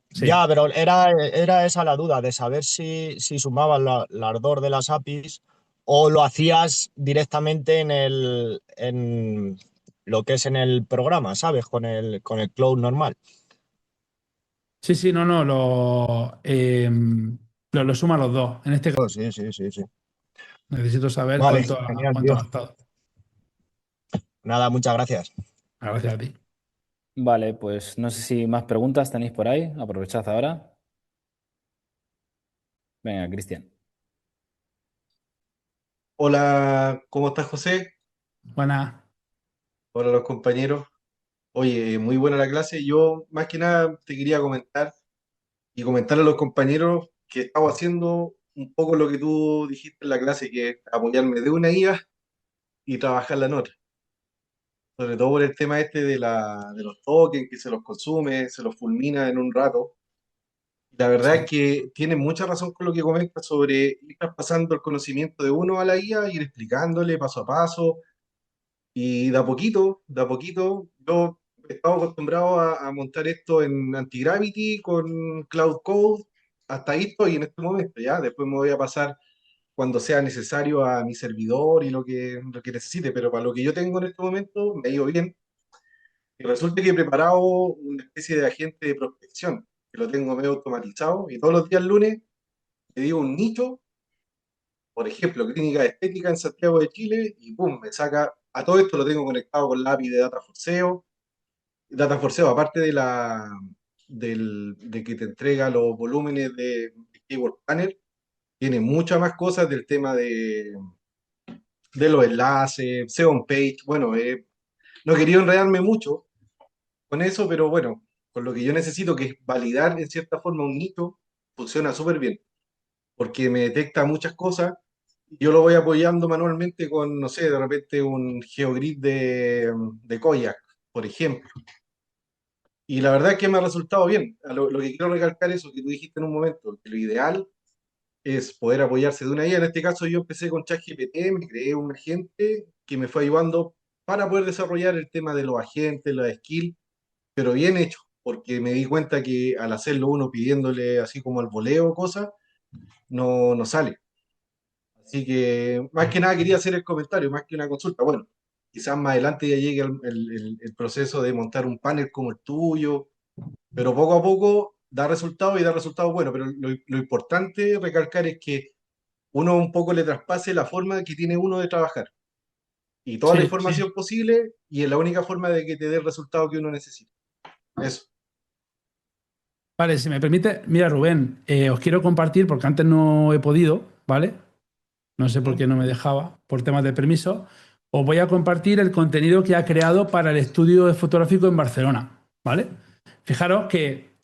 sí. Ya, pero era esa la duda de saber si sumabas las dos de las APIs o lo hacías directamente en lo que es en el programa, ¿sabes? Con el Cloud normal. Sí, sí, no, lo suma los dos. En este caso Oh, sí, sí, sí, sí. necesito saber Vale, cuánto ha, genial, cuánto tío. ha gastado. Nada, muchas gracias. Gracias a ti. Vale, pues no sé si más preguntas tenéis por ahí. Aprovechad ahora. Venga, Cristian. Hola, ¿cómo estás, José? Buenas. Hola, los compañeros. Oye, muy buena la clase. Yo, más que nada, te quería comentar y comentarle a los compañeros que estaba haciendo un poco lo que tú dijiste en la clase, que es apoyarme de una IA y trabajar la nota. Sobre todo por el tema este de los tokens, que se los consume, se los fulmina en un rato. La verdad es Sí. que tiene mucha razón con lo que comentas sobre ir traspasando el conocimiento de uno a la IA, ir explicándole paso a paso. Y de a poquito, yo he estado acostumbrado a montar esto en Antigravity con Cloud Code, hasta ahí estoy en este momento, ¿ya? Después me voy a pasar cuando sea necesario a mi servidor y lo que necesite, pero para lo que yo tengo en este momento me ha ido bien. Y resulta que he preparado una especie de agente de prospección, que lo tengo medio automatizado, y todos los días lunes le digo un nicho, por ejemplo, clínica de estética en Santiago de Chile, y pum, me saca, a todo esto lo tengo conectado con la API de Dataforceo. Dataforceo, aparte de que te entrega los volúmenes de Keyword Planner, tiene muchas más cosas del tema de los enlaces, SEO on page. Bueno, no he querido enredarme mucho con eso, pero bueno, con lo que yo necesito, que es validar en cierta forma un nicho, funciona súper bien, porque me detecta muchas cosas. Yo lo voy apoyando manualmente con, no sé, de repente un GeoGrid de Koyak, por ejemplo. Y la verdad es que me ha resultado bien. Lo que quiero recalcar es eso que tú dijiste en un momento, que lo ideal es poder apoyarse de una IA. En este caso yo empecé con ChatGPT, me creé un agente que me fue ayudando para poder desarrollar el tema de los agentes, los skills, pero bien hecho, porque me di cuenta que al hacerlo uno pidiéndole así como al voleo cosas, no sale. Así que más que nada quería hacer el comentario, más que una consulta. Bueno, quizás más adelante ya llegue el proceso de montar un panel como el tuyo, pero poco a poco da resultados y da resultados buenos. Pero lo importante recalcar es que uno un poco le traspase la forma que tiene uno de trabajar y toda la Sí, sí. información posible y es la única forma de que te dé el resultado que uno necesita. Eso. Vale, si me permite, mira, Rubén, os quiero compartir, porque antes no he podido, ¿vale? No sé por Ujú. qué no me dejaba, por temas de permiso. Os voy a compartir el contenido que ha creado para el estudio fotográfico en Barcelona, ¿vale? Fijaros que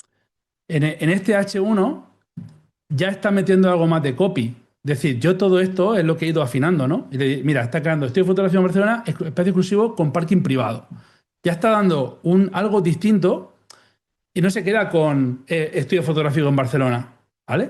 en este H1 ya está metiendo algo más de copy. Es decir, yo todo esto es lo que he ido afinando, ¿no? Mira, está creando estudio fotográfico en Barcelona, espacio exclusivo con parking privado. Ya está dando algo distinto y no se queda con estudio fotográfico en Barcelona, ¿vale?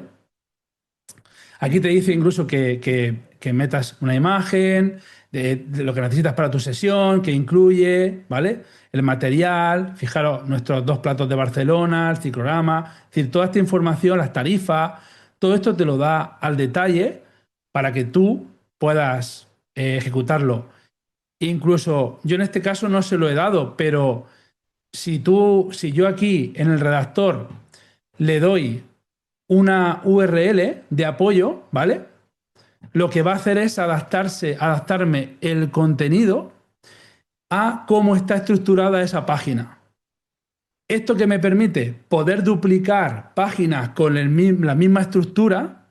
Aquí te dice incluso que metas una imagen de lo que necesitas para tu sesión, que incluye, ¿vale? El material, fijaros, nuestros 2 platos de Barcelona, el ciclorama, es decir, toda esta información, las tarifas, todo esto te lo da al detalle para que tú puedas ejecutarlo. Incluso yo en este caso no se lo he dado, pero si yo aquí en el redactor le doy una URL de apoyo, ¿vale? Lo que va a hacer es adaptarme el contenido a cómo está estructurada esa página. Esto que me permite poder duplicar páginas con la misma estructura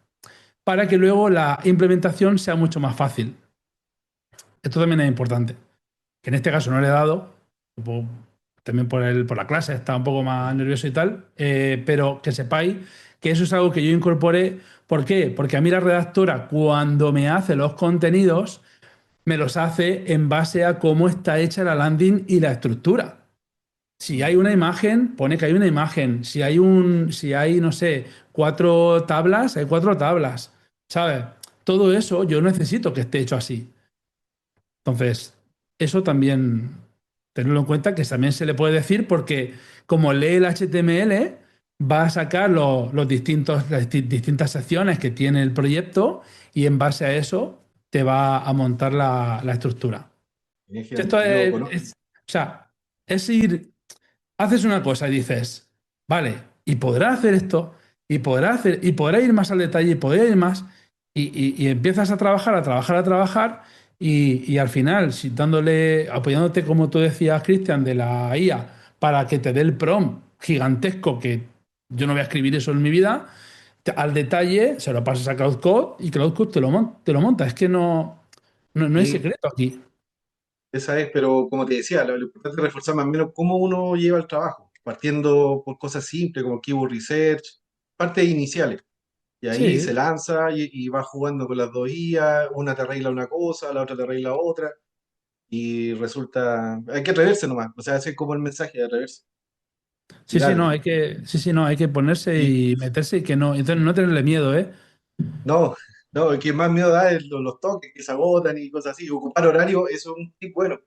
para que luego la implementación sea mucho más fácil. Esto también es importante. Que en este caso no le he dado, también por la clase, estaba un poco más nervioso y tal, pero que sepáis que eso es algo que yo incorporé. ¿Por qué? Porque a mí la redactora, cuando me hace los contenidos, me los hace en base a cómo está hecha la landing y la estructura. Si hay una imagen, pone que hay una imagen. Si hay, no sé, 4 tablas, hay 4 tablas. ¿Sabes? Todo eso yo necesito que esté hecho así. Entonces, eso también tenerlo en cuenta que también se le puede decir porque como lee el HTML, va a sacar distintas secciones que tiene el proyecto y en base a eso te va a montar la estructura. Genial. Esto Yo o sea, es ir, haces una cosa y dices, vale, y podrá hacer esto, y podrá ir más al detalle, y podrá ir más, y empiezas a trabajar, a trabajar, a trabajar, Y al final, si apoyándote, como tú decías, Cristian, de la IA, para que te dé el prompt gigantesco que yo no voy a escribir eso en mi vida, al detalle se lo pasas a Cloud Code y Cloud Code te lo monta. Es que no hay Sí, secreto aquí. esa es, pero como te decía, lo importante es reforzar más o menos cómo uno lleva el trabajo, partiendo por cosas simples como keyword research, partes iniciales. Y ahí se Sí, lanza y va jugando con las dos IA, una te arregla una cosa, la otra te arregla otra, y resulta, hay que atreverse nomás, o sea, ese es como el mensaje de atreverse y sí, sí, no, darle. no, hay que ponerse Y y meterse y que no, entonces no tenerle miedo, ¿eh? no, no, el que más miedo da es los toques que se agotan y cosas así. Ocupar horario, eso es un tip bueno.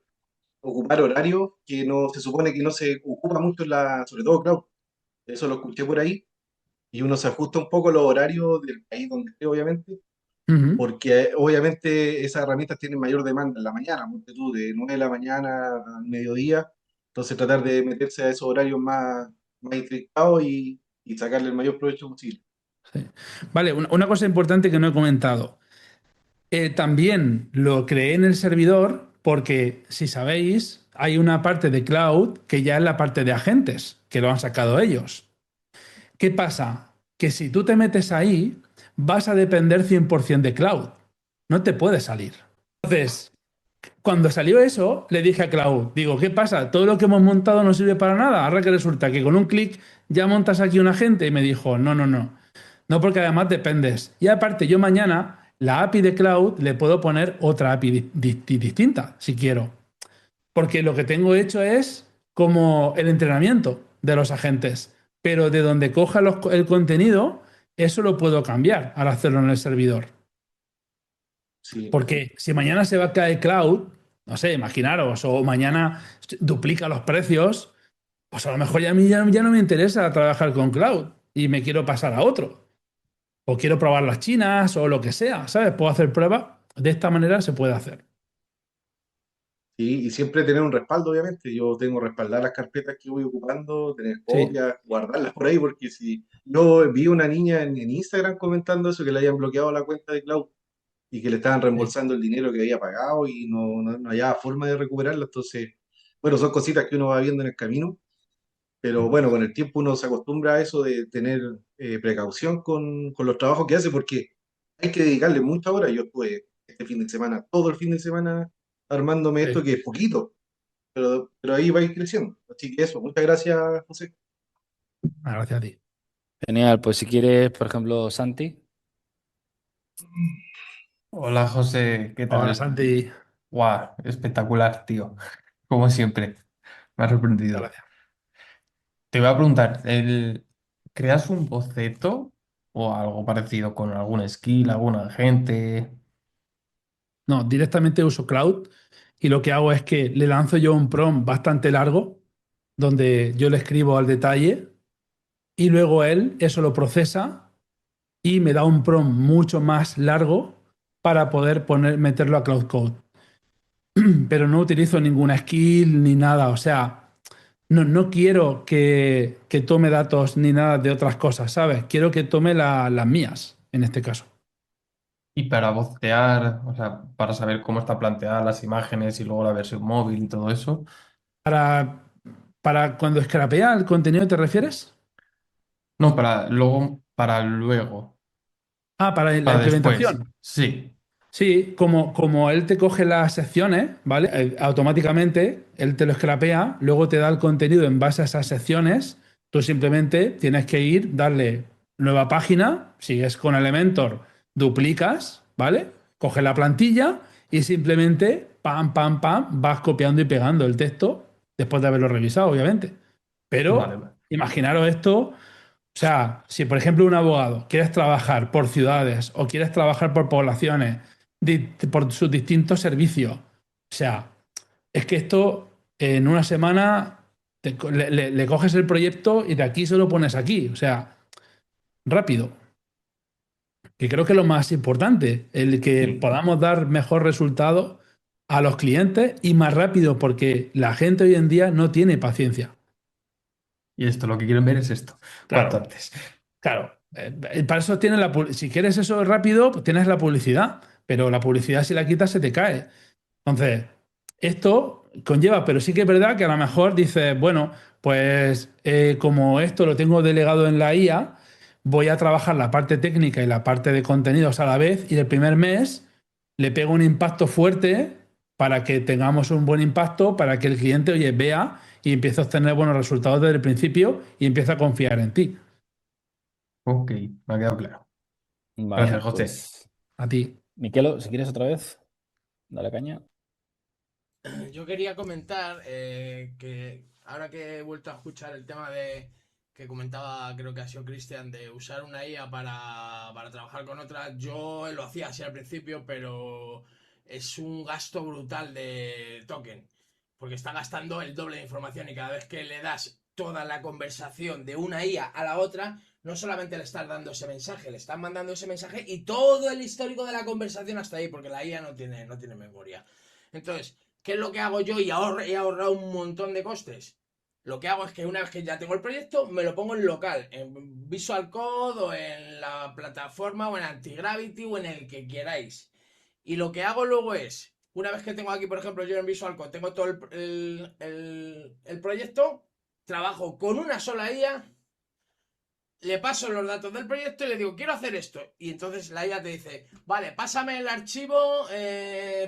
Ocupar horario que no se supone que no se ocupa mucho en sobre todo cloud. Eso lo escuché por ahí. Y uno se ajusta un poco a los horarios del país donde esté, obviamente, Ujú. porque obviamente esas herramientas tienen mayor demanda en la mañana, ponte tú, de 9 de la mañana al mediodía. Entonces tratar de meterse a esos horarios más intrincados y sacarle el mayor provecho posible. Sí. Vale, una cosa importante que no he comentado. También lo creé en el servidor porque, si sabéis, hay una parte de cloud que ya es la parte de agentes, que lo han sacado ellos. ¿Qué pasa? Que si tú te metes ahí, vas a depender 100% de cloud. No te puedes salir. Entonces, cuando salió eso, le dije a Cloud, digo, ¿qué pasa? Todo lo que hemos montado no sirve para nada. Ahora que resulta que con un clic ya montas aquí un agente. Y me dijo, no, no, no. No, porque además dependes. Y aparte, yo mañana la API de Cloud le puedo poner otra API distinta, si quiero. Porque lo que tengo hecho es como el entrenamiento de los agentes. Pero de donde coja el contenido, eso lo puedo cambiar al hacerlo en el servidor. Sí, Porque si mañana se va a caer cloud, no sé, imaginaros, o mañana duplica los precios, pues a lo mejor ya a mí ya no me interesa trabajar con cloud y me quiero pasar a otro. O quiero probar las chinas o lo que sea, ¿sabes? Puedo hacer pruebas. De esta manera se puede hacer. sí, y siempre tener un respaldo, obviamente. Yo tengo respaldar las carpetas que voy ocupando, tener Sí, copias, guardarlas por ahí, porque si yo vi una niña en Instagram comentando eso, que le habían bloqueado la cuenta de Cloud y que le estaban sí, reembolsando el dinero que había pagado y no había forma de recuperarla. Entonces, bueno, son cositas que uno va viendo en el camino, pero bueno, con el tiempo uno se acostumbra a eso de tener precaución con los trabajos que hace, porque hay que dedicarle muchas horas. Yo estuve este fin de semana, todo el fin de semana, armándome esto sí. que es poquito, pero ahí va a ir creciendo. Así que eso, muchas gracias, José. Ah, gracias a ti. Genial, pues si quieres, por ejemplo, Santi. Hola José, ¿qué Hola, tal? Santi. Guau, espectacular, tío. Como siempre, me ha Muchas sorprendido. gracias. Te voy a preguntar, ¿creas un boceto o algo parecido con algún skill, algún agente? No, directamente uso cloud y lo que hago es que le lanzo yo un prompt bastante largo donde yo le escribo al detalle y luego él eso lo procesa y me da un prompt mucho más largo para poder meterlo a Cloud Code. Pero no utilizo ninguna skill ni nada, o sea, no quiero que tome datos ni nada de otras cosas, ¿sabes? Quiero que tome las mías, en este caso. Y para vocear, o sea, para saber cómo está planteadas las imágenes y luego la versión móvil y todo eso. Para cuando scrapea el contenido, ¿te refieres? No, para luego, Ah, para la para después. implementación. Sí, Sí, como él te coge las secciones, ¿vale? Automáticamente él te lo scrapea, luego te da el contenido en base a esas secciones. Tú simplemente tienes que ir, darle nueva página, sigues con Elementor, duplicas, ¿vale? Coges la plantilla y simplemente, pam, pam, pam, vas copiando y pegando el texto después de haberlo revisado, obviamente. vale, Pero vale. imaginaros esto. O sea, si por ejemplo un abogado quieres trabajar por ciudades o quieres trabajar por poblaciones, por sus distintos servicios, o sea, es que esto en una semana le coges el proyecto y de aquí se lo pones aquí, o sea, rápido, que creo que es lo más importante, el que Sí. podamos dar mejor resultado a los clientes y más rápido, porque la gente hoy en día no tiene paciencia. Y esto, lo que quieren ver es esto, cuanto Claro. antes. Claro, para eso tienes si quieres eso rápido, pues tienes la publicidad. pero la publicidad si la quitas se te cae. Entonces, esto conlleva, pero sí que es verdad que a lo mejor dices, bueno, pues como esto lo tengo delegado en la IA, voy a trabajar la parte técnica y la parte de contenidos a la vez y el primer mes le pego un impacto fuerte para que tengamos un buen impacto, para que el cliente, oye, vea y empiece a obtener buenos resultados desde el principio y empiece a confiar en ti. Ok, me ha quedado claro. Vale, Gracias, José. pues A ti. Miquelo, si quieres otra vez, dale caña. Yo quería comentar que ahora que he vuelto a escuchar el tema de que comentaba, creo que ha sido Cristian, de usar una IA para trabajar con otra, yo lo hacía así al principio, pero es un gasto brutal de token, porque está gastando el doble de información y cada vez que le das toda la conversación de una IA a la otra, no solamente le estás dando ese mensaje, le estás mandando ese mensaje y todo el histórico de la conversación hasta ahí, porque la IA no tiene memoria. Entonces, ¿qué es lo que hago yo? Y he ahorrado un montón de costes. Lo que hago es que una vez que ya tengo el proyecto, me lo pongo en local, en Visual Code o en la plataforma o en Antigravity o en el que queráis. Y lo que hago luego es, una vez que tengo aquí, por ejemplo, yo en Visual Code, tengo todo el proyecto, trabajo con una sola IA, le paso los datos del proyecto y le digo, quiero hacer esto. Y entonces la IA te dice, vale, pásame el archivo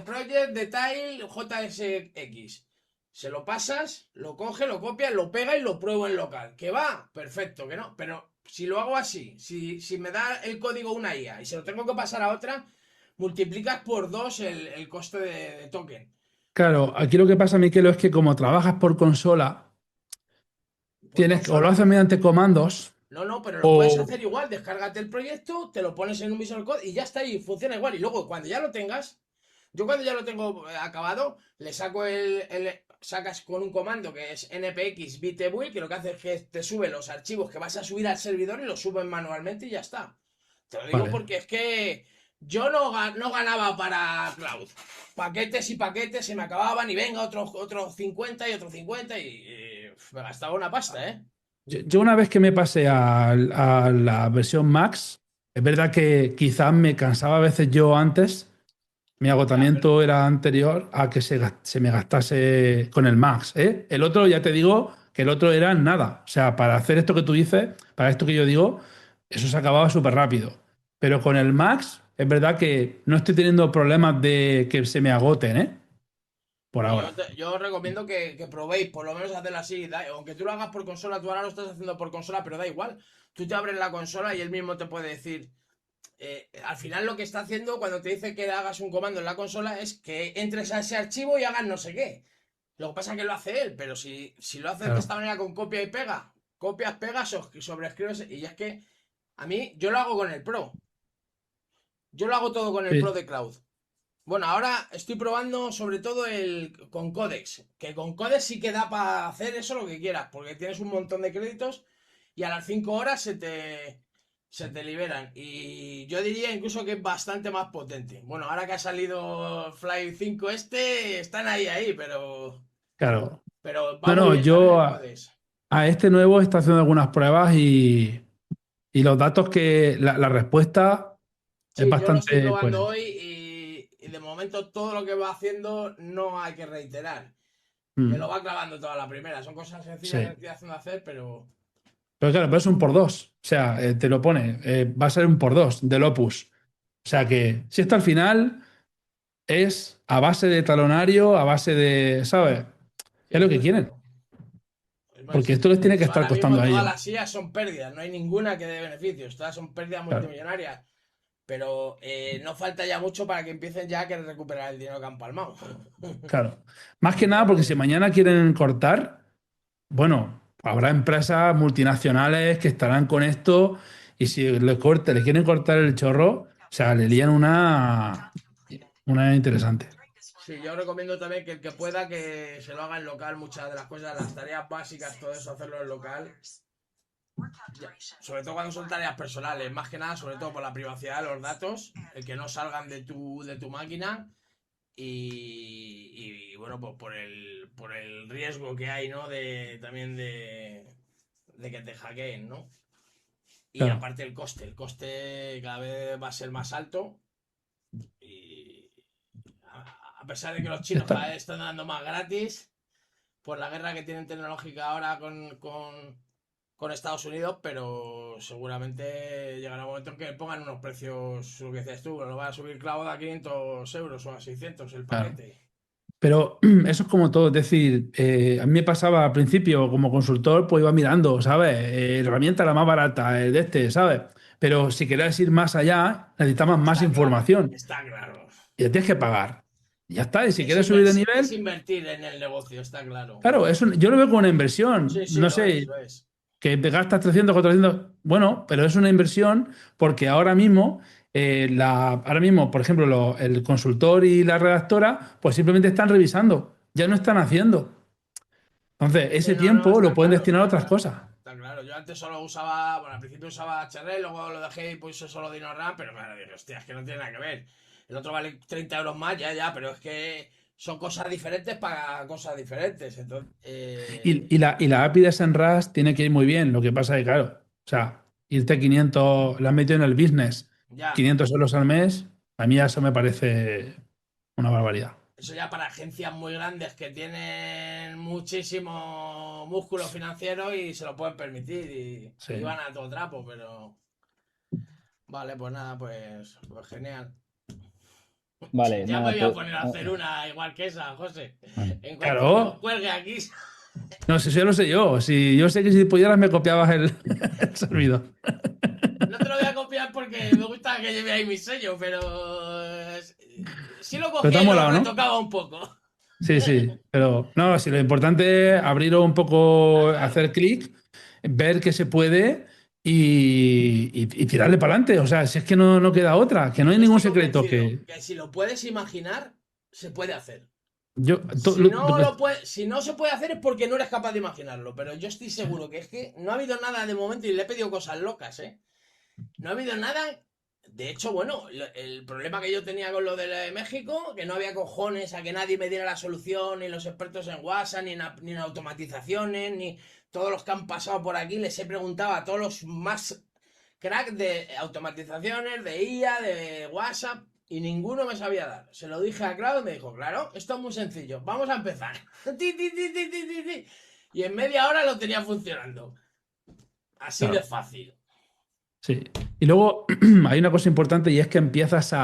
project detail JSX. Se lo pasas, lo coge, lo copia, lo pega y lo pruebo en local. ¿Que va? Perfecto, que no. Pero si lo hago así, si me da el código una IA y se lo tengo que pasar a otra, multiplicas por dos el coste de token. Claro, aquí lo que pasa, Miquel, es que como trabajas por consola, Por o lo consola. haces mediante comandos, No, pero lo puedes o... hacer igual. Descárgate el proyecto, te lo pones en un Visual Code y ya está ahí, funciona igual. Y luego, cuando ya lo tengas, yo cuando ya lo tengo acabado, le saco sacas con un comando que es npx bitbuild, que lo que hace es que te sube los archivos que vas a subir al servidor y los suben manualmente y ya está. Te lo digo Vale. porque es que yo no ganaba para cloud. Paquetes y paquetes se me acababan y venga otros 50 y otros 50 y me gastaba una pasta, ¿eh? Yo una vez que me pasé a la versión Max, es verdad que quizás me cansaba a veces yo antes, mi Ya, pero agotamiento era anterior a que se me gastase con el Max, ¿eh? El otro, ya te digo, que el otro era nada. O sea, para hacer esto que tú dices, para esto que yo digo, eso se acababa súper rápido. Pero con el Max, es verdad que no estoy teniendo problemas de que se me agoten, ¿eh? Por Pues ahora. yo os recomiendo que probéis, por lo menos hacerlo así. Aunque tú lo hagas por consola, tú ahora lo estás haciendo por consola, pero da igual. Tú te abres la consola y él mismo te puede decir. Al final lo que está haciendo cuando te dice que hagas un comando en la consola es que entres a ese archivo y hagas no sé qué. Lo que pasa es que lo hace él, pero si lo haces de Claro. esta manera con copia y pega, copias, pegas, sobreescribes, y es que a mí, yo lo hago con el Pro. Yo lo hago todo con el Pro Sí, de Cloud. Bueno, ahora estoy probando sobre todo con Codex, que con Codex sí que da para hacer eso lo que quieras, porque tienes un montón de créditos y a las 5 horas se te liberan. Y yo diría incluso que es bastante más potente. Bueno, ahora que ha salido Fly 5 están ahí, claro. pero va No, muy no, bien también yo el Codex. a este nuevo está haciendo algunas pruebas y los datos que la respuesta es Sí, yo lo estoy bastante probando coherente. hoy y de momento todo lo que va haciendo no hay que reiterar. Te lo Mm, va clavando toda la primera. Son cosas sencillas que sí. estoy haciendo hacer, pero. Pero claro, pero es un por dos. O sea, te lo pone. Va a ser un por dos del Opus. O sea que si esto al final es a base de talonario, a base de, ¿sabes? Sí, Es lo que desde quieren. luego. Porque esto les tiene que Eso, estar ahora mismo costando a todas ellos. las IAs son pérdidas, no hay ninguna que dé beneficios, todas son pérdidas Claro, multimillonarias. Pero no falta ya mucho para que empiecen ya a querer recuperar el dinero que han palmado. claro. Más que nada porque si Entonces, mañana quieren cortar, bueno, habrá empresas multinacionales que estarán con esto y si le quieren cortar el chorro, o sea, le lían una interesante. sí, yo recomiendo también que el que pueda que se lo haga en local, muchas de las cosas, las tareas básicas, todo eso, hacerlo en local. Sobre todo cuando son tareas personales, más que nada, sobre todo por la privacidad de los datos, el que no salgan de tu máquina y bueno, pues por el riesgo que hay, ¿no? También de que te hackeen, ¿no? Y Claro. aparte el coste cada vez va a ser más alto A pesar de que los Ya chinos cada está. vez están dando más gratis por la guerra que tienen tecnológica ahora con Estados Unidos, pero seguramente llegará un momento en que pongan unos precios, lo que decías tú, lo van a subir Cloud a 500 euros o a 600 el Claro. paquete. Pero eso es como todo, es decir, a mí me pasaba al principio como consultor, pues iba mirando, ¿sabes? Herramienta la más barata, el de este, ¿sabes? Pero si querías ir más allá, necesitabas más Está claro, información está claro. y te tienes que pagar. Y ya está, y si Es, quieres subir de es nivel, invertir en el negocio, está claro. claro, yo lo veo como una inversión. Sí, sí, No lo es, sé, lo es. que te gastas 300, 400, bueno, pero es una inversión porque ahora mismo, ahora mismo, por ejemplo, el consultor y la redactora, pues simplemente están revisando, ya no están haciendo. Entonces, Sí, ese no, no, tiempo lo está pueden claro, destinar a está otras claro. cosas. Está claro. Yo antes solo usaba, bueno, al principio usaba HRL, luego lo dejé y puse solo DinoRAM, pero claro, digo, hostia, es que no tiene nada que ver. El otro vale 30 euros más, ya, pero es que son cosas diferentes para cosas diferentes. Entonces, Y la API de SEMrush tiene que ir muy bien. Lo que pasa es que, claro, o sea, irte a 500, la has metido en el business, ya, 500 euros al mes, a mí eso me parece una barbaridad. eso ya para agencias muy grandes que tienen muchísimo músculo financiero y se lo pueden permitir y Sí. van a todo trapo, pero vale, pues nada, pues genial. Vale, Ya me nada, voy a poner a hacer una igual que esa, José. En cuanto Claro. cuelgue aquí. No, si eso ya lo sé yo. Si yo sé que si pudieras me copiabas el servidor. No te lo voy a copiar porque me gusta que lleve ahí mi sello, pero sí lo Pero te cogía ha y lo molado, ¿no? retocaba un poco. Sí, sí. Pero no, si lo importante es abrirlo un Está poco, claro. hacer clic, ver que se puede y tirarle para adelante. O sea, si es que no queda otra, que no hay Yo ningún estoy secreto. convencido Que que si lo puedes imaginar, se puede hacer. yo, Si no si no se puede hacer es porque no eres capaz de imaginarlo, pero yo estoy seguro que es que no ha habido nada de momento y le he pedido cosas locas, ¿eh? No ha habido nada. De hecho, bueno, el problema que yo tenía con lo de México, que no había cojones a que nadie me diera la solución, ni los expertos en WhatsApp, ni en automatizaciones, ni todos los que han pasado por aquí, les he preguntado a todos los más crack de automatizaciones, de IA, de WhatsApp, y ninguno me sabía dar. Se lo dije a Cloud y me dijo, claro, esto es muy sencillo, vamos a empezar. Y en media hora lo tenía funcionando. Así de claro, fácil. sí. Y luego hay una cosa importante y es que empiezas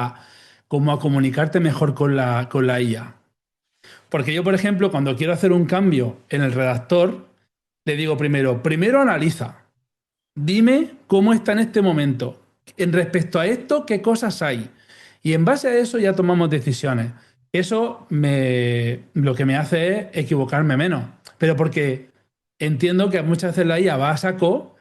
como a comunicarte mejor con la IA. Porque yo, por ejemplo, cuando quiero hacer un cambio en el redactor, le digo primero analiza. Dime cómo está en este momento. En respecto a esto, ¿qué cosas hay? Y en base a eso ya tomamos decisiones. Eso lo que me hace es equivocarme menos. Pero porque entiendo que muchas veces la IA va a saco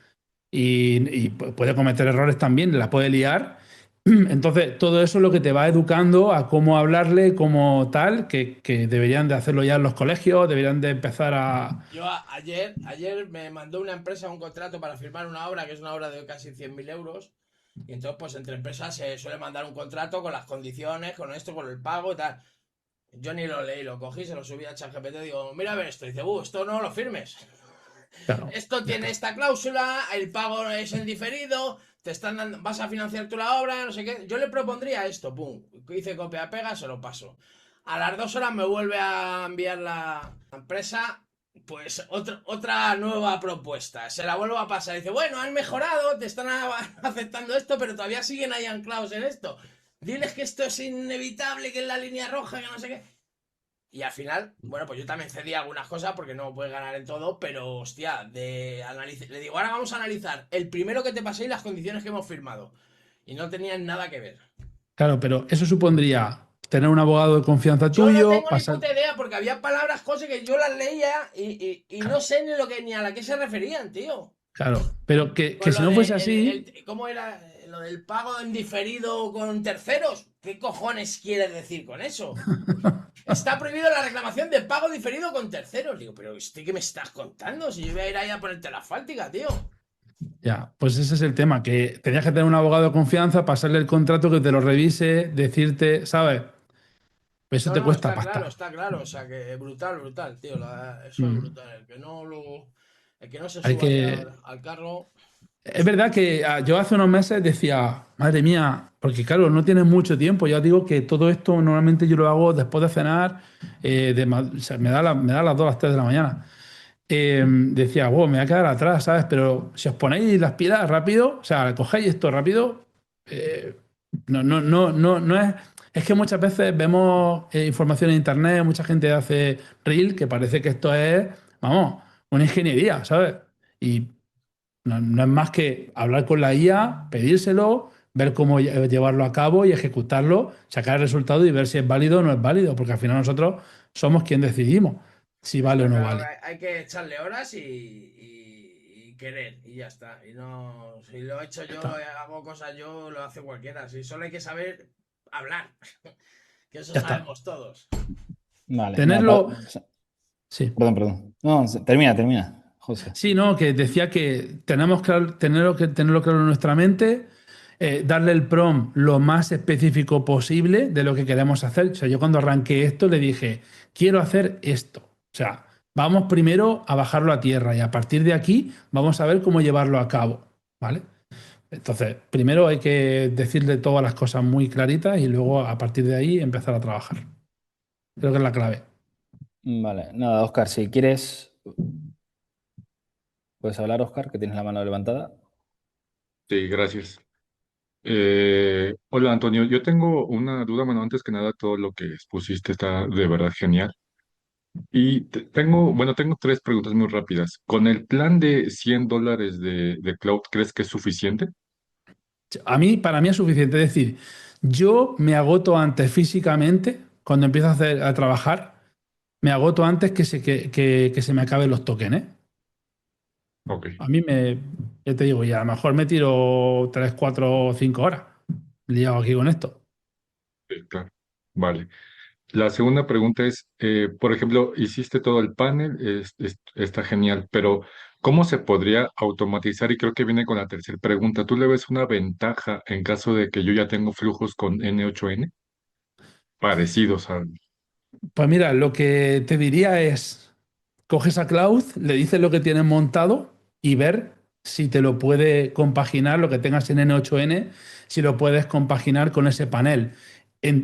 y puede cometer errores también, la puede liar. Entonces, todo eso es lo que te va educando a cómo hablarle, como tal, que deberían de hacerlo ya en los colegios, deberían de empezar a... Yo ayer me mandó una empresa un contrato para firmar una obra, que es una obra de casi 100.000 euros. Y entonces, pues entre empresas se suele mandar un contrato con las condiciones, con esto, con el pago y tal. Yo ni lo leí, lo cogí, se lo subí a ChatGPT y digo, mira a ver esto. Y dice, esto no lo firmes. Claro, Esto ya tiene está. esta cláusula, el pago es en diferido, te están vas a financiar tú la obra, no sé qué. Yo le propondría esto, pum. Hice copia-pega, se lo paso. A las 2 horas me vuelve a enviar la empresa, pues otra nueva propuesta. Se la vuelvo a pasar. Dice, bueno, han mejorado, te están aceptando esto, pero todavía siguen ahí anclados en esto. Diles que esto es inevitable, que es la línea roja, que no sé qué. Y al final, bueno, pues yo también cedí algunas cosas porque no puedes ganar en todo, pero hostia, le digo, ahora vamos a analizar el primero que te pasé y las condiciones que hemos firmado. Y no tenían nada que ver. Claro, pero eso supondría tener un abogado de confianza Yo no tuyo, tengo ni pasar... puta idea porque había palabras, cosas que yo las leía y no Claro, sé ni a la que se referían, tío. claro, pero que Con si lo no de fuese así, ¿cómo era? Lo del pago en diferido con terceros. ¿Qué cojones quiere decir con eso? Está prohibido la reclamación de pago diferido con terceros. Digo, pero ¿qué me estás contando? Si yo voy a ir ahí a ponerte la asfáltica, tío. ya, pues ese es el tema, que tenías que tener un abogado de confianza, pasarle el contrato, que te lo revise, decirte, ¿sabes? Eso No, te no, cuesta está claro, pasta. está claro. O sea que brutal, brutal, tío. Eso es Mm. brutal. El que no se Hay suba ahí que, al carro. Es verdad que yo hace unos meses decía, madre mía, porque claro, no tienes mucho tiempo. Ya os digo que todo esto normalmente yo lo hago después de cenar, o sea, me da las 2 las 3 de la mañana. Decía, wow, me voy a quedar atrás, ¿sabes? Pero si os ponéis las pilas rápido, o sea, cogéis esto rápido, eh, no es. Es que muchas veces vemos información en internet, mucha gente hace reel que parece que esto es, vamos, una ingeniería, ¿sabes? Y no es más que hablar con la IA, pedírselo, ver cómo llevarlo a cabo y ejecutarlo, sacar el resultado y ver si es válido o no es válido, porque al final nosotros somos quien decidimos si vale o Está no claro, vale. hay que echarle horas y querer, y ya está. Y no, si lo he hecho Ya yo, está, hago cosas yo, lo hace cualquiera. Si solo hay que saber hablar, que eso ya está. sabemos todos. Vale, no, Tenerlo, sí. perdón, perdón. No, termina, José. Sí, no, que decía que tenemos que tenerlo claro en nuestra mente, darle el prompt lo más específico posible de lo que queremos hacer. O sea, yo cuando arranqué esto le dije, quiero hacer esto. O sea, vamos primero a bajarlo a tierra y a partir de aquí vamos a ver cómo llevarlo a cabo, ¿vale? Entonces, primero hay que decirle todas las cosas muy claritas y luego a partir de ahí empezar a trabajar. Creo que es la clave. Vale, nada, Oscar, si quieres, puedes hablar, Oscar, que tienes la mano levantada. Sí, gracias. Hola Antonio, yo tengo una duda, bueno, antes que nada todo lo que expusiste está de verdad genial. Y tengo tres preguntas muy rápidas. ¿Con el plan de $100 de Cloud, crees que es suficiente? Para mí es suficiente. Es decir, yo me agoto antes físicamente, cuando empiezo a trabajar, me agoto antes que se me acaben los tokens, ¿eh? Ok, A mí ya te digo, y a lo mejor me tiro 3, 4, 5 horas liado aquí con esto. sí, claro. Vale. La segunda pregunta es, por ejemplo, hiciste todo el panel, está genial, pero ¿cómo se podría automatizar? Y creo que viene con la tercera pregunta. ¿Tú le ves una ventaja en caso de que yo ya tengo flujos con N8N parecidos a... Pues mira, lo que te diría es, coges a Cloud, le dices lo que tienes montado y ver si te lo puede compaginar, lo que tengas en N8N, si lo puedes compaginar con ese panel.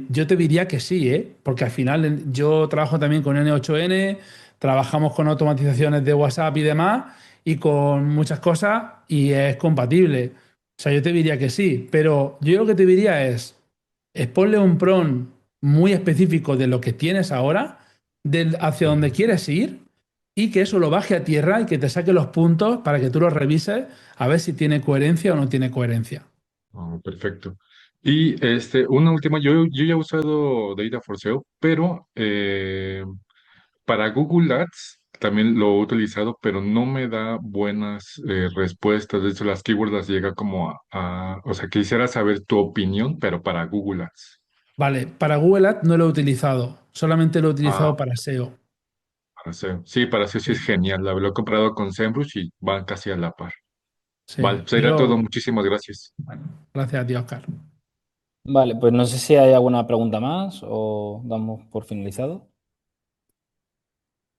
Yo te diría que sí, ¿eh? Porque al final yo trabajo también con N8N, trabajamos con automatizaciones de WhatsApp y demás, y con muchas cosas, y es compatible. O sea, yo te diría que sí, pero yo lo que te diría es ponle un prompt muy específico de lo que tienes ahora, hacia donde quieres ir, y que eso lo baje a tierra y que te saque los puntos para que tú los revises a ver si tiene coherencia o no tiene coherencia. Perfecto. Y una última, yo ya he usado Data for SEO, pero para Google Ads también lo he utilizado, pero no me da buenas respuestas. De hecho, las keywords las llega como o sea, quisiera saber tu opinión, pero para Google Ads. Vale, para Google Ads no lo he utilizado, solamente lo he Ah, utilizado para SEO. para SEO. Sí, para SEO sí es Sí, genial. Lo he comprado con SEMrush y van casi a la par. Vale, sí. pues era todo. Muchísimas gracias. Bueno, gracias a ti, Oscar. Vale, pues no sé si hay alguna pregunta más o damos por finalizado.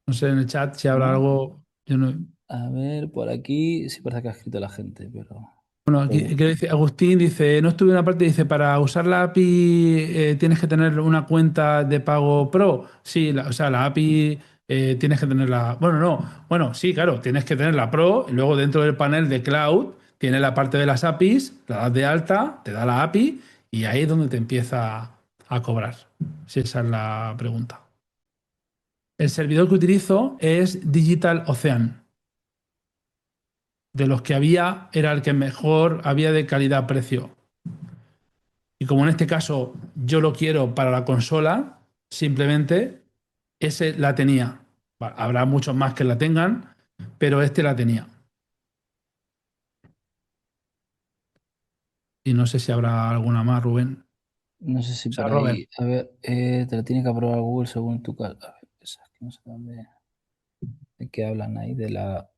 No sé en el chat si habrá ¿No? algo. Yo no. A ver, por aquí sí parece que ha escrito la gente, pero... Bueno, aquí pero- que dice, Agustín dice, no estuve en una parte, dice, para usar la API tienes que tener una cuenta de pago pro. Sí, o sea, la API tienes que tenerla. Bueno, no. Bueno, sí, claro, tienes que tenerla pro. Y luego dentro del panel de cloud tiene la parte de las APIs, la das de alta, te da la API y ahí es donde te empieza a cobrar. Si esa es la pregunta. El servidor que utilizo es Digital Ocean. De los que había, era el que mejor había de calidad-precio. Y como en este caso yo lo quiero para la consola, simplemente ese la tenía. Habrá muchos más que la tengan, pero este la tenía. Y no sé si habrá alguna más, Rubén. No sé si O sea, por Robert. ahí... A ver, te la tiene que aprobar Google según tu caso. A ver, esas que no sé dónde... ¿De qué hablan ahí? De la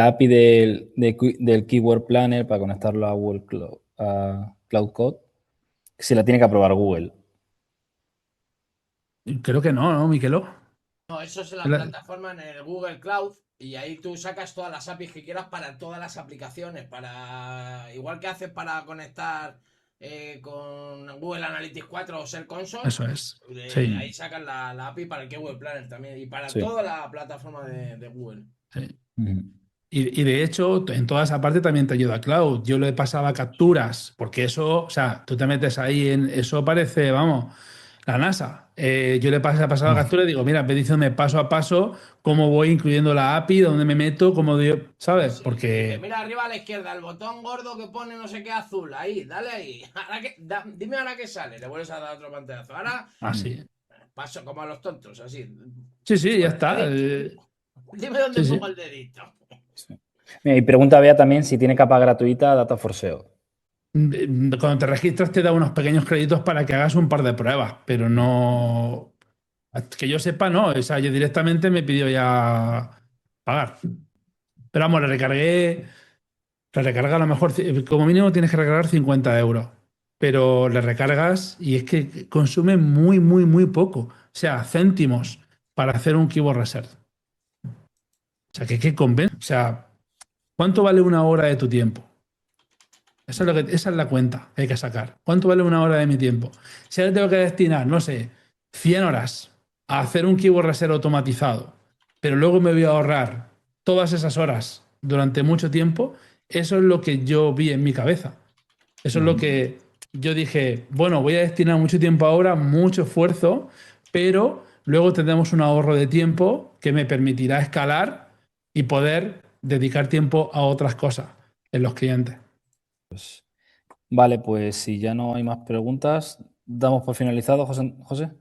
API del Keyword Planner para conectarlo a Google Cloud, a Cloud Code. Se la tiene que aprobar Google. Creo que no, ¿no, Miquelo? No, eso es en la La- plataforma en el Google Cloud. Y ahí tú sacas todas las APIs que quieras para todas las aplicaciones, igual que haces para conectar con Google Analytics 4 o Search Console, Eso es. Sí, ahí sacas la API para el Keyword Planner también y para Sí. toda la plataforma de Google. sí. Ujú. Y de hecho, en toda esa parte también te ayuda Cloud. Yo le pasaba capturas, porque eso, o sea, tú te metes ahí en. Eso parece, vamos, la NASA. Yo le pasaba capturas y digo, mira, ve diciéndome paso a paso cómo voy incluyendo la API, dónde me meto, cómo ¿sabes? Sí, dice, Porque. mira arriba a la izquierda, el botón gordo que pone no sé qué azul, ahí, dale ahí. Dime ahora qué sale, le vuelves a dar otro pantallazo. Ahora Así. paso como a los tontos, así. Sí, sí, ya Con el está. dedito. Dime dónde Sí, pongo sí. el dedito. Sí. Mira, y pregunta Bea también si tiene capa gratuita Data for SEO. Cuando te registras te da unos pequeños créditos para que hagas un par de pruebas, pero no. Que yo sepa, no. O sea, yo directamente me pidió ya pagar. Pero vamos, le recargué. La recarga a lo mejor, como mínimo tienes que recargar 50 euros. Pero le recargas y es que consume muy, muy, muy poco. O sea, céntimos para hacer un keyword research. O sea, que convence. O sea, ¿cuánto vale una hora de tu tiempo? Esa es la cuenta que hay que sacar. ¿Cuánto vale una hora de mi tiempo? Si ahora tengo que destinar, no sé, 100 horas a hacer un keyword research automatizado, pero luego me voy a ahorrar todas esas horas durante mucho tiempo, eso es lo que yo vi en mi cabeza. Eso es lo que yo dije, bueno, voy a destinar mucho tiempo ahora, mucho esfuerzo, pero luego tendremos un ahorro de tiempo que me permitirá escalar y poder dedicar tiempo a otras cosas en los clientes. Vale, pues si ya no hay más preguntas, damos por finalizado, José.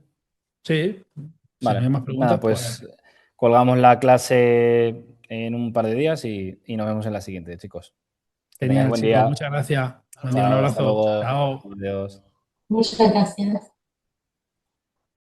Sí, si no hay Vale, más nada, preguntas, pues pues colgamos la clase en un par de días y nos vemos en la siguiente, chicos. Que tengáis genial, buen chicos. día. Muchas gracias. Buen día, un Chao, hasta abrazo. luego. Chao. Adiós. Muchas gracias.